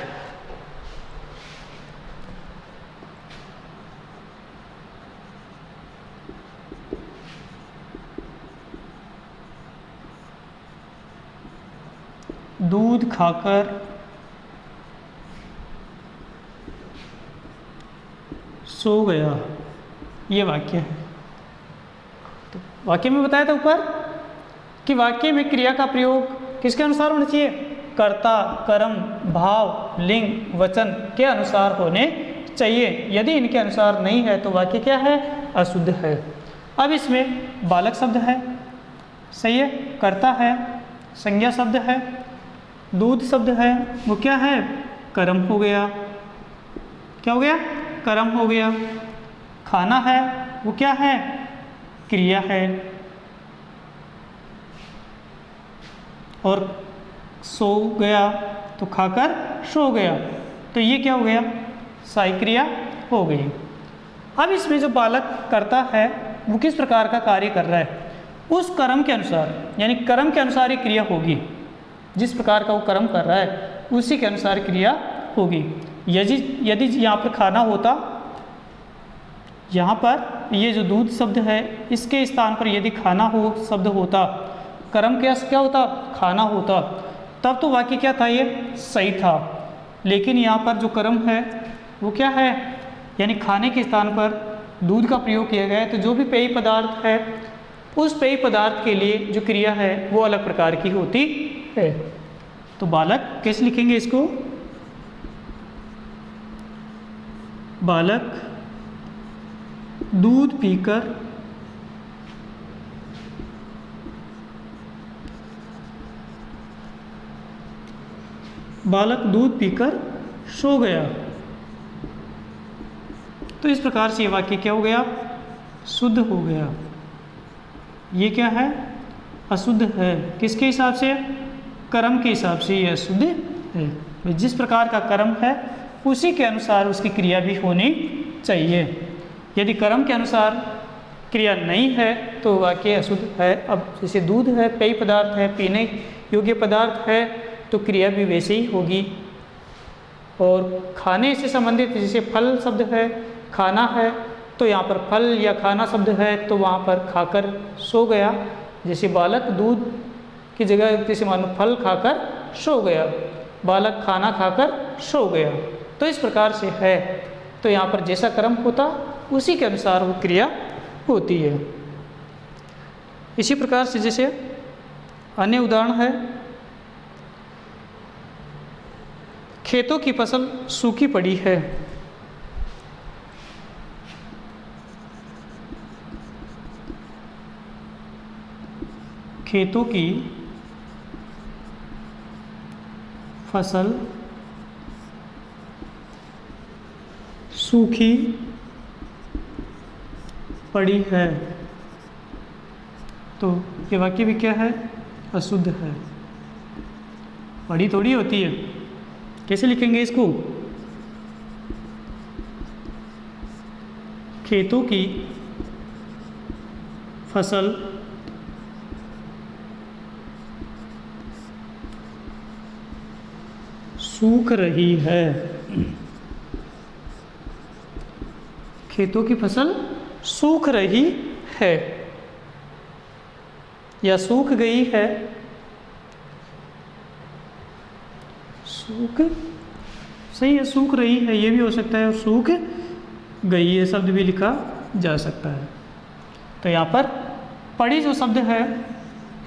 दूध खाकर सो गया, ये वाक्य है। तो वाक्य में बताया था ऊपर कि वाक्य में क्रिया का प्रयोग किसके अनुसार होना चाहिए? कर्ता, कर्म, भाव, लिंग, वचन के अनुसार होने चाहिए। यदि इनके अनुसार नहीं है तो वाक्य क्या है? अशुद्ध है। अब इसमें बालक शब्द है, सही है, कर्ता है, संज्ञा शब्द है, दूध शब्द है, वो क्या है? कर्म हो गया। क्या हो गया? कर्म हो गया। खाना है, वो क्या है? क्रिया है। और सो गया तो खाकर सो गया, तो ये क्या हो गया? साई क्रिया हो गई। अब इसमें जो बालक करता है वो किस प्रकार का कार्य कर रहा है? उस कर्म के अनुसार, यानी कर्म के अनुसार ये क्रिया होगी। जिस प्रकार का वो कर्म कर रहा है उसी के अनुसार क्रिया होगी। यदि यहाँ पर खाना होता, यहाँ पर ये जो दूध शब्द है इसके स्थान पर यदि खाना हो शब्द होता, कर्म क्या होता? खाना होता, तब तो वाक्य क्या था? ये सही था। लेकिन यहाँ पर जो कर्म है वो क्या है? यानी खाने के स्थान पर दूध का प्रयोग किया गया है, तो जो भी पेय पदार्थ है उस पेय पदार्थ के लिए जो क्रिया है वो अलग प्रकार की होती है। तो बालक कैसे लिखेंगे इसको? बालक दूध पीकर सो गया। तो इस प्रकार से ये वाक्य क्या हो गया? शुद्ध हो गया। ये क्या है? अशुद्ध है। किसके हिसाब से? कर्म के हिसाब से ये अशुद्ध है। जिस प्रकार का कर्म है उसी के अनुसार उसकी क्रिया भी होनी चाहिए। यदि कर्म के अनुसार क्रिया नहीं है तो वाक्य अशुद्ध है। अब जैसे दूध है, पेय पदार्थ है, पीने योग्य पदार्थ है, तो क्रिया भी वैसे ही होगी। और खाने से संबंधित जैसे फल शब्द है, खाना है, तो यहाँ पर फल या खाना शब्द है तो वहाँ पर खाकर सो गया। जैसे बालक दूध की जगह जैसे मानो फल खाकर सो गया, बालक खाना खाकर सो गया। तो इस प्रकार से है। तो यहाँ पर जैसा कर्म होता उसी के अनुसार वो क्रिया होती है। इसी प्रकार से जैसे अन्य उदाहरण है, खेतों की फसल सूखी पड़ी है। खेतों की फसल सूखी पड़ी है, तो ये वाक्य भी क्या है? अशुद्ध है। पड़ी थोड़ी होती है। कैसे लिखेंगे इसको? खेतों की फसल सूख रही है। खेतों की फसल सूख रही है या सूख गई है। सूख सही है, सूख रही है ये भी हो सकता है, और सूख गई है शब्द भी लिखा जा सकता है। तो यहाँ पर पड़ी जो शब्द है,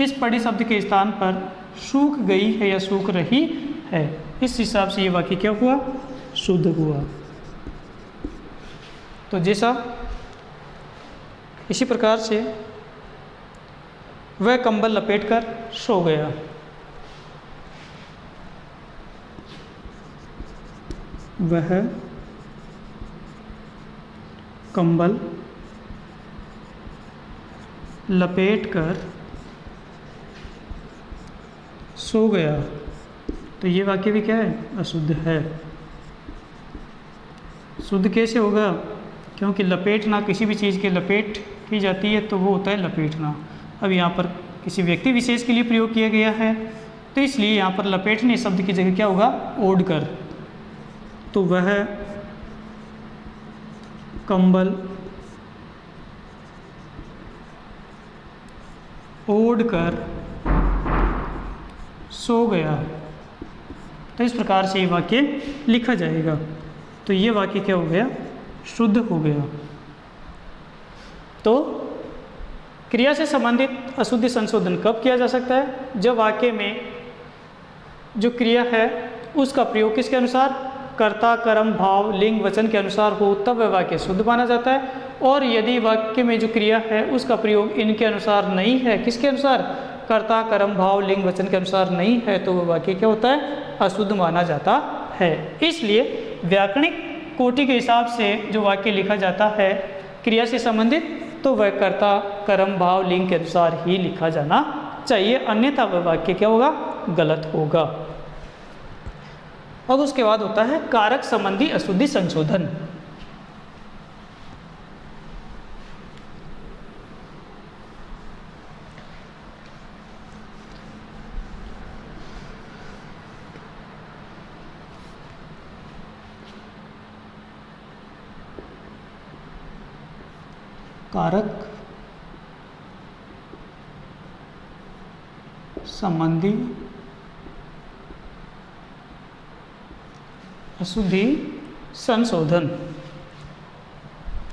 इस पड़ी शब्द के स्थान पर सूख गई है या सूख रही है, इस हिसाब से ये वाक्य क्या हुआ? शुद्ध हुआ। तो जैसा इसी प्रकार से वह कंबल लपेटकर सो गया। वह कंबल लपेटकर सो गया। तो तो ये वाक्य भी क्या है, अशुद्ध है। शुद्ध कैसे होगा, क्योंकि लपेटना, किसी भी चीज़ की लपेट की जाती है तो वो होता है लपेटना। अब यहाँ पर किसी व्यक्ति विशेष के लिए प्रयोग किया गया है, तो इसलिए यहाँ पर लपेटने शब्द की जगह क्या होगा, ओढ़ कर। तो वह कंबल ओढ़ कर सो गया। तो इस प्रकार से ये वाक्य लिखा जाएगा। तो ये वाक्य क्या हो गया, शुद्ध हो गया। तो क्रिया से संबंधित अशुद्धि संशोधन कब किया जा सकता है, जब वाक्य में जो क्रिया है उसका प्रयोग किसके अनुसार, कर्ता कर्म भाव लिंग वचन के अनुसार हो, तब वह वाक्य शुद्ध माना जाता है। और यदि वाक्य में जो क्रिया है उसका प्रयोग इनके अनुसार नहीं है, किसके अनुसार, कर्ता कर्म भाव लिंग वचन के अनुसार नहीं है, तो वह वाक्य क्या होता है, अशुद्ध माना जाता है। इसलिए व्याकरणिक कोटि के हिसाब से जो वाक्य लिखा जाता है क्रिया से संबंधित, तो वह कर्ता कर्म भाव लिंग के अनुसार ही लिखा जाना चाहिए, अन्यथा वह वाक्य क्या होगा, गलत होगा। अब उसके बाद होता है कारक संबंधी अशुद्धि संशोधन। कारक संबंधी अशुद्धि संशोधन,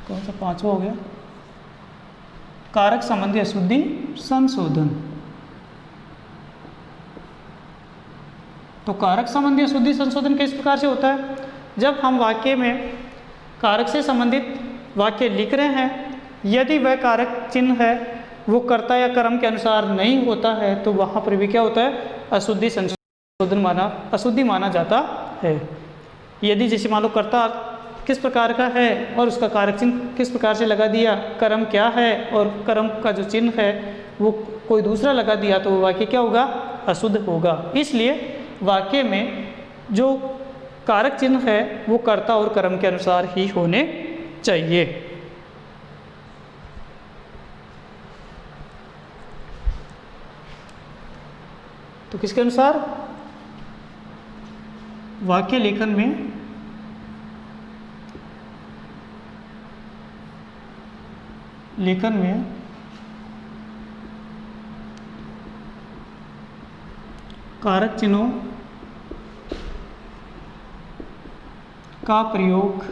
कौन सा पांचवा हो गया, कारक संबंधी अशुद्धि संशोधन। तो कारक संबंधी अशुद्धि संशोधन किस प्रकार से होता है, जब हम वाक्य में कारक से संबंधित वाक्य लिख रहे हैं, यदि वह कारक चिन्ह है वो कर्ता या कर्म के अनुसार नहीं होता है, तो वहाँ पर भी क्या होता है, अशुद्धि संशोधन अशुद्धि माना जाता है। यदि जैसे मान लो कर्ता किस प्रकार का है और उसका कारक चिन्ह किस प्रकार से लगा दिया, कर्म क्या है और कर्म का जो चिन्ह है वो कोई दूसरा लगा दिया, तो वो वाक्य क्या होगा, अशुद्ध होगा। इसलिए वाक्य में जो कारक चिन्ह है वो कर्ता और कर्म के अनुसार ही होने चाहिए। तो किसके अनुसार, वाक्य लेखन में कारक चिन्हों का प्रयोग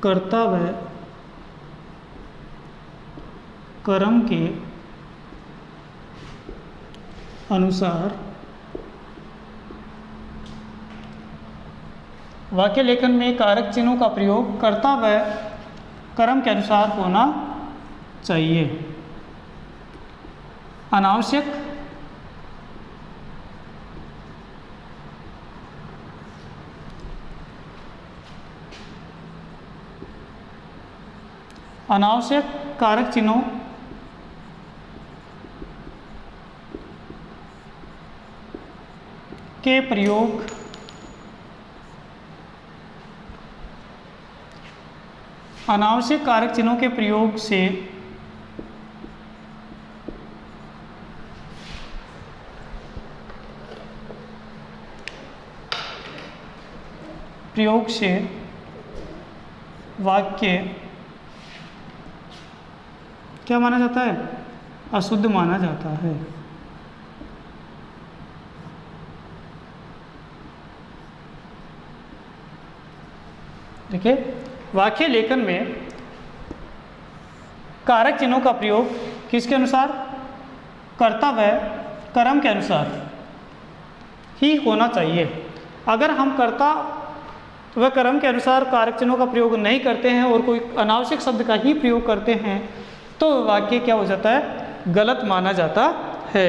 कर्ता व कर्म के अनुसार वाक्य लेखन में कारक चिन्हों का प्रयोग कर्ता व कर्म के अनुसार होना चाहिए। अनावश्यक कारक चिन्हों के प्रयोग अनावश्यक कारक चिन्हों के प्रयोग से वाक्य क्या माना जाता है, अशुद्ध माना जाता है। देखिए, वाक्य लेखन में कारक चिन्हों का प्रयोग किसके अनुसार, कर्ता व कर्म के अनुसार ही होना चाहिए। अगर हम कर्ता व कर्म के अनुसार कारक चिन्हों का प्रयोग नहीं करते हैं और कोई अनावश्यक शब्द का ही प्रयोग करते हैं, तो वाक्य क्या हो जाता है, गलत माना जाता है।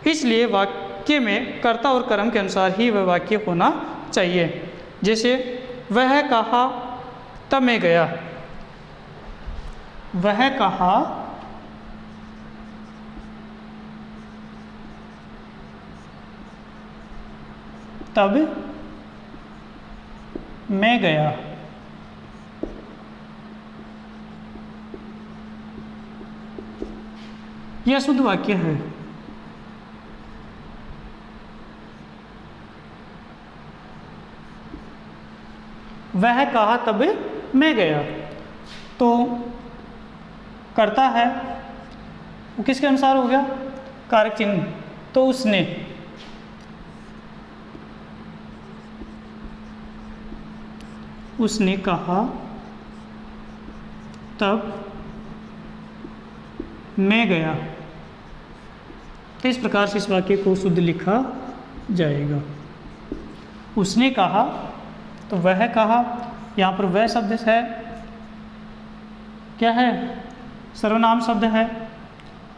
इसलिए वाक्य में कर्ता और कर्म के अनुसार ही वह वाक्य होना चाहिए। जैसे वह कहा तब मैं गया, वह कहा तब मैं गया। यह शुद्ध वाक्य है। वह कहा तब मैं गया, तो करता है वो किसके अनुसार हो गया? कारक चिन्ह। तो उसने कहा तब मैं गया। तो इस प्रकार से इस वाक्य को शुद्ध लिखा जाएगा। उसने कहा, तो वह कहा, यहाँ पर वह शब्द है, क्या है? सर्वनाम शब्द है।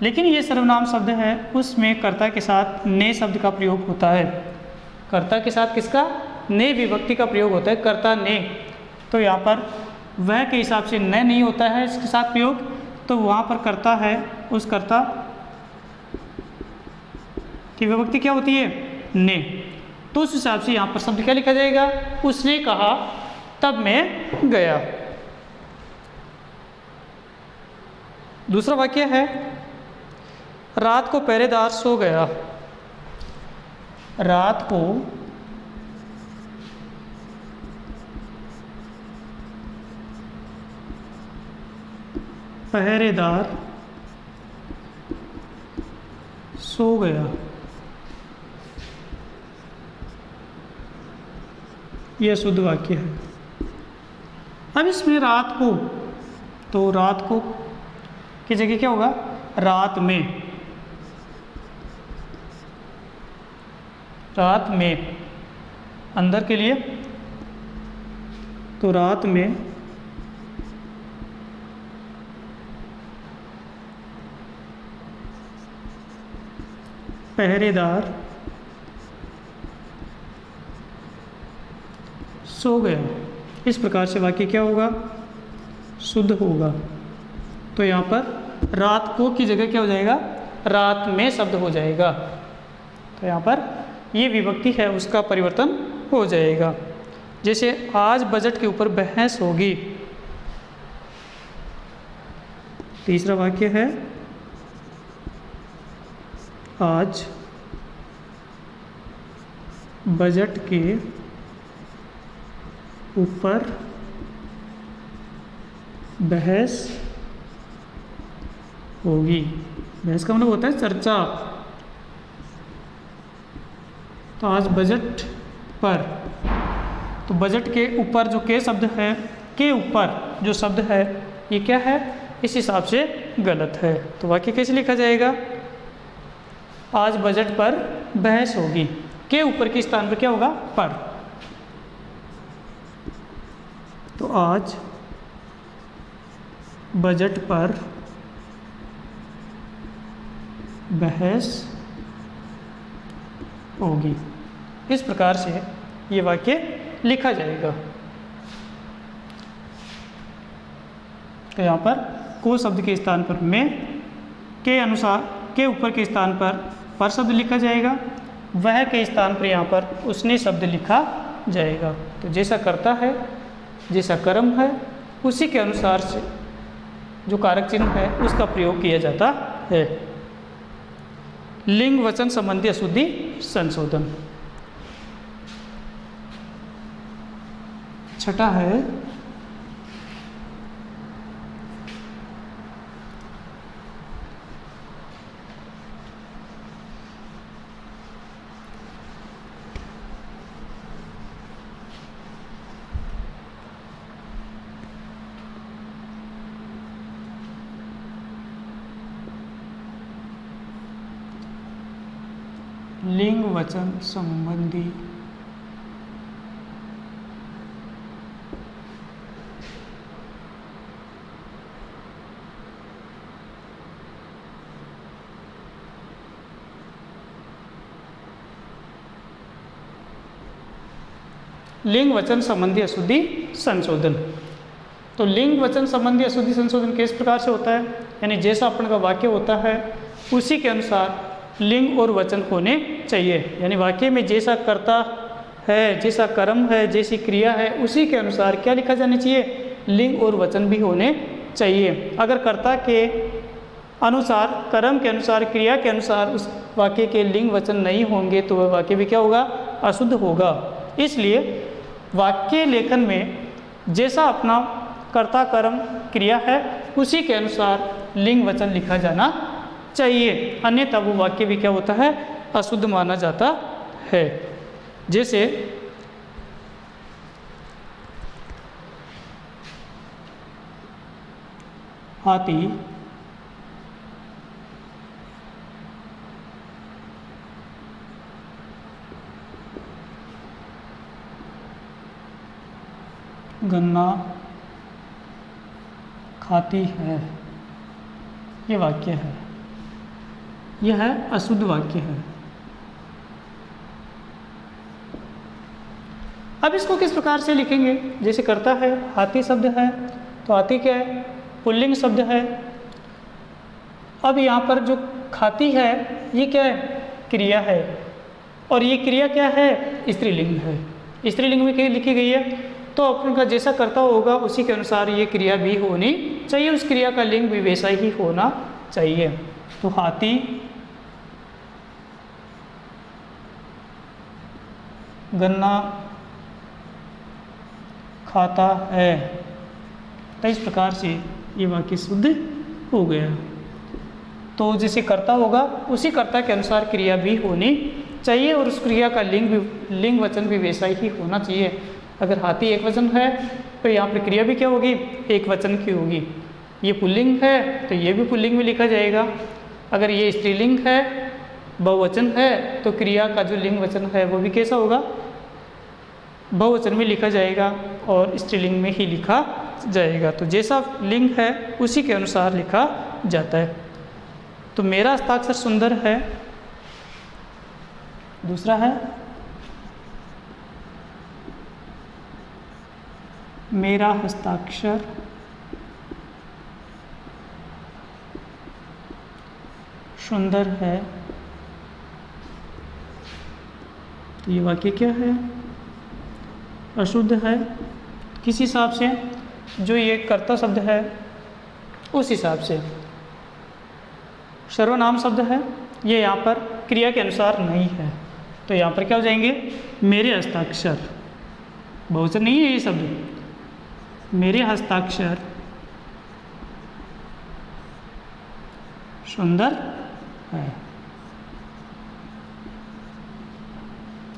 लेकिन ये सर्वनाम शब्द है, उसमें कर्ता के साथ ने शब्द का प्रयोग होता है। कर्ता के साथ किसका? ने विभक्ति का प्रयोग होता है, कर्ता ने। तो यहाँ पर वह के हिसाब से न नहीं होता है इसके साथ प्रयोग, तो वहाँ पर कर्ता है, उस कर्ता की विभक्ति क्या होती है? ने। तो उस हिसाब से यहाँ पर शब्द क्या लिखा जाएगा? उसने कहा तब मैं गया। दूसरा वाक्य है, रात को पहरेदार सो गया। रात को पहरेदार सो गया। यह शुद्ध वाक्य है। अब इसमें रात को, तो रात को की जगह क्या होगा? रात में। रात में अंदर के लिए, तो रात में पहरेदार सो गया। इस प्रकार से वाक्य क्या होगा? शुद्ध होगा। तो यहाँ पर रात को की जगह क्या हो जाएगा? रात में शब्द हो जाएगा। तो यहाँ पर ये विभक्ति है उसका परिवर्तन हो जाएगा। जैसे आज बजट के ऊपर बहस होगी। तीसरा वाक्य है, आज बजट के ऊपर बहस होगी। बहस का मतलब होता है चर्चा। तो आज बजट पर, तो बजट के ऊपर जो के शब्द है, के ऊपर जो शब्द है, ये क्या है? इस हिसाब से गलत है। तो वाक्य कैसे लिखा जाएगा? आज बजट पर बहस होगी। के ऊपर के स्थान पर क्या होगा? पर। तो आज बजट पर बहस होगी। इस प्रकार से ये वाक्य लिखा जाएगा। तो यहाँ पर को शब्द के स्थान पर में, के अनुसार के ऊपर के स्थान पर शब्द लिखा जाएगा। वह के स्थान पर यहाँ पर उसने शब्द लिखा जाएगा। तो जैसा करता है, जैसा कर्म है, उसी के अनुसार से जो कारक चिन्ह है उसका प्रयोग किया जाता है। लिंग वचन संबंधी अशुद्धि संशोधन। छठा है लिंग वचन संबंधी लिंग वचन संबंधी अशुद्धि संशोधन। तो लिंग वचन संबंधी अशुद्धि संशोधन किस प्रकार से होता है? यानी जैसा अपन का वाक्य होता है उसी के अनुसार लिंग और वचन होने चाहिए। यानी वाक्य में जैसा कर्ता है, जैसा कर्म है, जैसी क्रिया है, उसी के अनुसार क्या लिखा जाना चाहिए? लिंग और वचन भी होने चाहिए। अगर कर्ता के अनुसार, कर्म के अनुसार, क्रिया के अनुसार उस वाक्य के लिंग वचन नहीं होंगे तो वह वाक्य भी क्या होगा? अशुद्ध होगा। इसलिए वाक्य लेखन में जैसा अपना कर्ता, कर्म, क्रिया है, उसी के अनुसार लिंग वचन लिखा जाना चाहिए, अन्यथा वो वाक्य भी क्या होता है? अशुद्ध माना जाता है। जैसे हाथी गन्ना खाती है, ये वाक्य है, यह अशुद्ध वाक्य है। अब इसको किस प्रकार से लिखेंगे? जैसे करता है, हाथी शब्द है, तो हाथी क्या है? पुल्लिंग शब्द है। अब यहाँ पर जो खाती है, ये क्या है? क्रिया है, और ये क्रिया क्या है? स्त्रीलिंग है, स्त्रीलिंग में लिखी गई है। तो अपन का जैसा कर्ता होगा उसी के अनुसार ये क्रिया भी होनी चाहिए, उस क्रिया का लिंग भी वैसा ही होना चाहिए। तो हाथी गन्ना खाता है, तो इस प्रकार से ये वाक्य शुद्ध हो गया। तो जैसे कर्ता होगा उसी कर्ता के अनुसार क्रिया भी होनी चाहिए, और उस क्रिया का लिंग वचन भी वैसा ही होना चाहिए। अगर हाथी एक वचन है तो यहाँ पर क्रिया भी क्या होगी? एक वचन की होगी। ये पुल्लिंग है तो ये भी पुल्लिंग में लिखा जाएगा। अगर ये स्त्रीलिंग है, बहुवचन है, तो क्रिया का जो लिंग वचन है वो भी कैसा होगा? बहुवचन में लिखा जाएगा और स्त्रीलिंग में ही लिखा जाएगा। तो जैसा लिंग है उसी के अनुसार लिखा जाता है। तो मेरा हस्ताक्षर सुंदर है, दूसरा है मेरा हस्ताक्षर सुंदर है। तो ये वाक्य क्या है? अशुद्ध है। किस हिसाब से? जो ये कर्ता शब्द है उस हिसाब से। सर्वनाम शब्द है, ये यहाँ पर क्रिया के अनुसार नहीं है, तो यहाँ पर क्या हो जाएंगे? मेरे हस्ताक्षर, बहुवचन नहीं है ये शब्द, मेरे हस्ताक्षर सुंदर है।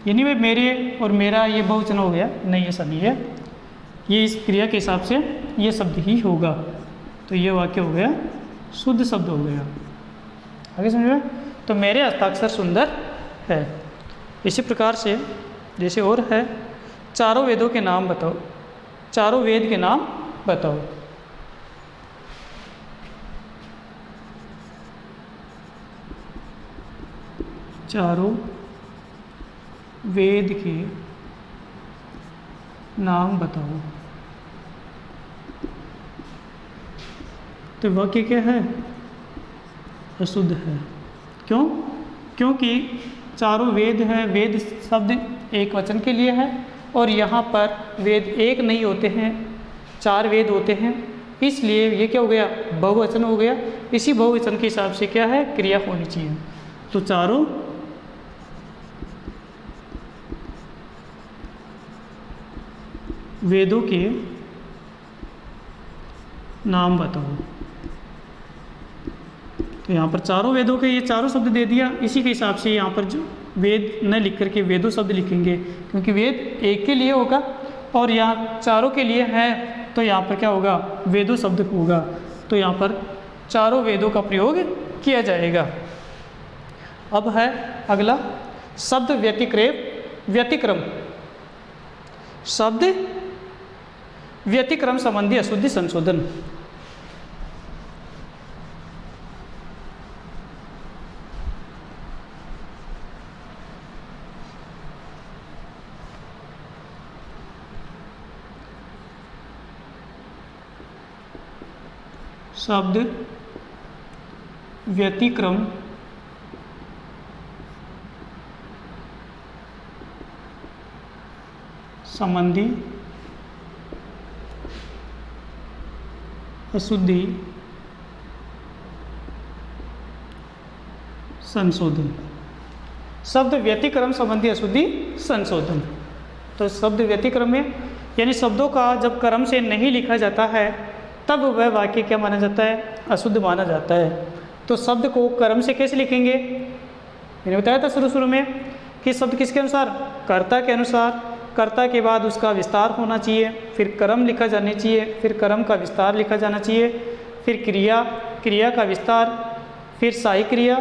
ये नहीं भाई मेरे और मेरा ये बहुवचन हो गया, नहीं ऐसा नहीं है, ये इस क्रिया के हिसाब से ये शब्द ही होगा। तो ये वाक्य हो गया शुद्ध शब्द हो गया। आगे समझ में? तो मेरे हस्ताक्षर सुंदर है। इसी प्रकार से जैसे और है, चारों वेदों के नाम बताओ, चारों वेद के नाम बताओ। चारों वेद के नाम बताओ। तो वाक्य क्या है? अशुद्ध है। क्यों? क्योंकि चारों वेद है, वेद शब्द एक वचन के लिए है, और यहाँ पर वेद एक नहीं होते हैं, चार वेद होते हैं, इसलिए ये क्या हो गया? बहुवचन हो गया। इसी बहुवचन के हिसाब से क्या है? क्रिया होनी चाहिए। तो चारों वेदों के नाम बताओ। तो यहाँ पर चारों वेदों के ये चारों शब्द दे दिया, इसी के हिसाब से यहाँ पर जो वेद न लिख करके वेदों शब्द लिखेंगे, क्योंकि वेद एक के लिए होगा और यहाँ चारों के लिए है, तो यहाँ पर क्या होगा? वेदों शब्द होगा। तो यहाँ पर चारों वेदों का प्रयोग किया जाएगा। अब है अगला शब्द व्यतिक्रम। शब्द व्यतिक्रम संबंधी अशुद्धि संशोधन। शब्द व्यतिक्रम संबंधी अशुद्धि संशोधन। शब्द व्यतिक्रम संबंधी अशुद्धि संशोधन। तो शब्द व्यतिक्रम में यानी शब्दों का जब क्रम से नहीं लिखा जाता है तब वह वाक्य क्या माना जाता है, अशुद्ध माना जाता है। तो शब्द को क्रम से कैसे लिखेंगे, मैंने बताया था शुरू में कि शब्द किसके अनुसार, कर्ता के अनुसार। कर्ता के बाद उसका विस्तार होना चाहिए, फिर क्रम लिखा जाना चाहिए, फिर क्रम का विस्तार लिखा जाना चाहिए, फिर क्रिया का विस्तार, फिर सहायक क्रिया,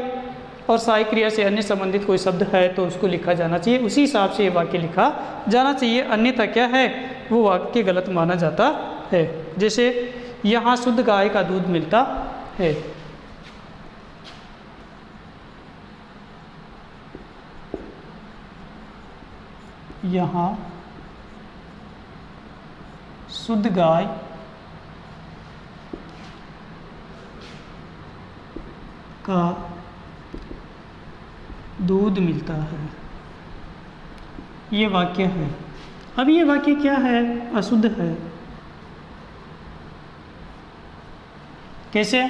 और सहायक क्रिया से अन्य संबंधित कोई शब्द है तो उसको लिखा जाना चाहिए। उसी हिसाब से ये वाक्य लिखा जाना चाहिए, अन्यथा क्या है, वो वाक्य गलत माना जाता है। जैसे यहाँ शुद्ध गाय का दूध मिलता है, यहाँ शुद्ध गाय का दूध मिलता है, ये वाक्य है। अब ये वाक्य क्या है, अशुद्ध है। कैसे,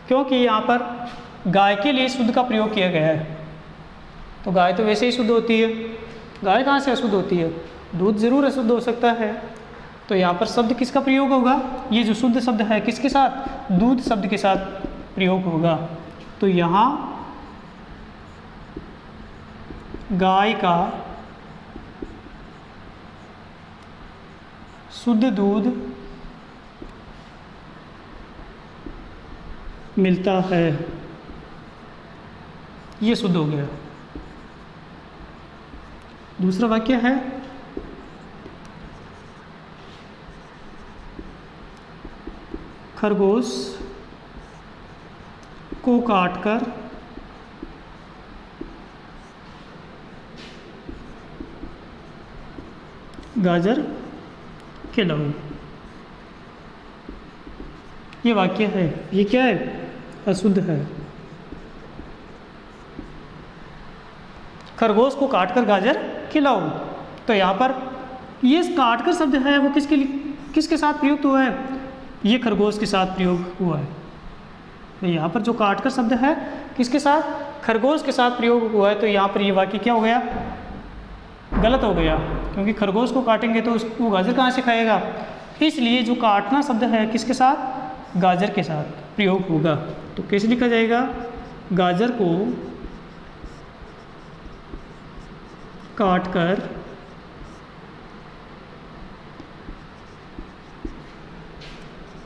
क्योंकि यहाँ पर गाय के लिए शुद्ध का प्रयोग किया गया है। तो गाय तो वैसे ही शुद्ध होती है, गाय कहाँ से अशुद्ध होती है, दूध जरूर अशुद्ध हो सकता है। तो यहाँ पर शब्द किसका प्रयोग होगा, ये जो शुद्ध शब्द है किसके साथ, दूध शब्द के साथ प्रयोग होगा। तो यहाँ गाय का शुद्ध दूध मिलता है, ये शुद्ध हो गया। दूसरा वाक्य है खरगोश को काटकर गाजर खिलाओ, ये वाक्य है। ये क्या है, अशुद्ध है। खरगोश को काटकर गाजर खिलाओ, तो यहाँ पर ये काटकर शब्द है वो किसके साथ प्रयुक्त हुआ है, ये खरगोश के साथ प्रयोग हुआ है। तो यहाँ पर जो काटकर शब्द है किसके साथ, खरगोश के साथ प्रयोग हुआ है। तो यहाँ पर ये वाक्य क्या हो गया, गलत हो गया, क्योंकि खरगोश को काटेंगे तो उसको गाजर कहाँ से खाएगा। इसलिए जो काटना शब्द है किसके साथ, गाजर के साथ प्रयोग होगा। तो कैसे लिखा जाएगा, गाजर को काटकर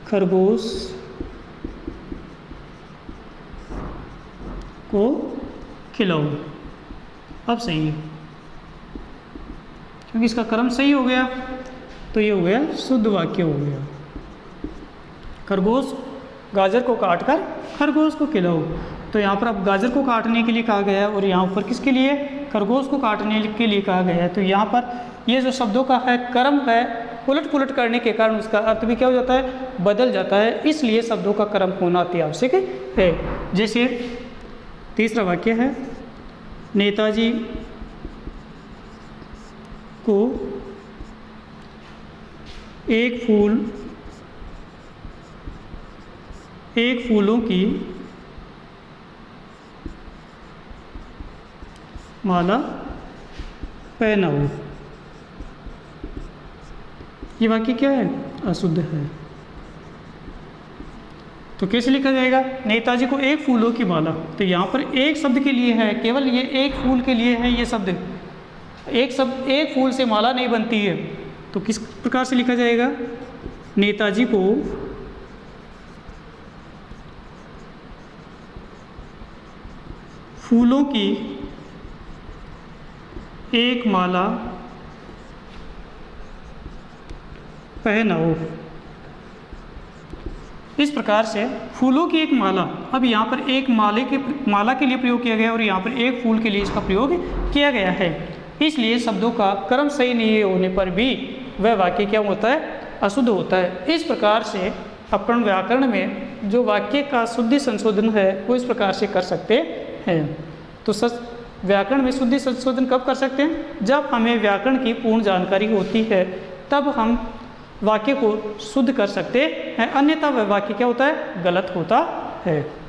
खरगोश को खिलाओ। अब सही है, क्योंकि इसका क्रम सही हो गया, तो ये हो गया शुद्ध वाक्य हो गया। खरगोश गाजर को काटकर खरगोश को खिलाओ। तो यहाँ पर अब गाजर को काटने के लिए कहा गया है और यहाँ ऊपर किसके लिए, खरगोश को काटने के लिए कहा गया है। तो यहाँ पर ये जो शब्दों का है क्रम है, उलट पुलट करने के कारण उसका अर्थ भी क्या हो जाता है, बदल जाता है। इसलिए शब्दों का क्रम होना अति आवश्यक है। जैसे तीसरा वाक्य है, नेताजी को एक फूलों की माला पहनाओ, ये वाक्य क्या है, अशुद्ध है। तो कैसे लिखा जाएगा, नेताजी को एक फूलों की माला। तो यहाँ पर एक शब्द के लिए है, केवल ये एक फूल के लिए है ये शब्द। एक फूल से माला नहीं बनती है। तो किस प्रकार से लिखा जाएगा, नेताजी को फूलों की एक माला पहनाओ। इस प्रकार से फूलों की एक माला, अब यहाँ पर एक माला के लिए प्रयोग किया गया और यहाँ पर एक फूल के लिए इसका प्रयोग किया गया है। इसलिए शब्दों का क्रम सही नहीं होने पर भी वह वाक्य क्या होता है, अशुद्ध होता है। इस प्रकार से अपन व्याकरण में जो वाक्य का शुद्धि संशोधन है वो इस प्रकार से कर सकते हैं। तो व्याकरण में शुद्धि संशोधन कब कर सकते हैं? जब हमें व्याकरण की पूर्ण जानकारी होती है, तब हम वाक्य को शुद्ध कर सकते हैं, अन्यथा वह वाक्य क्या होता है? गलत होता है।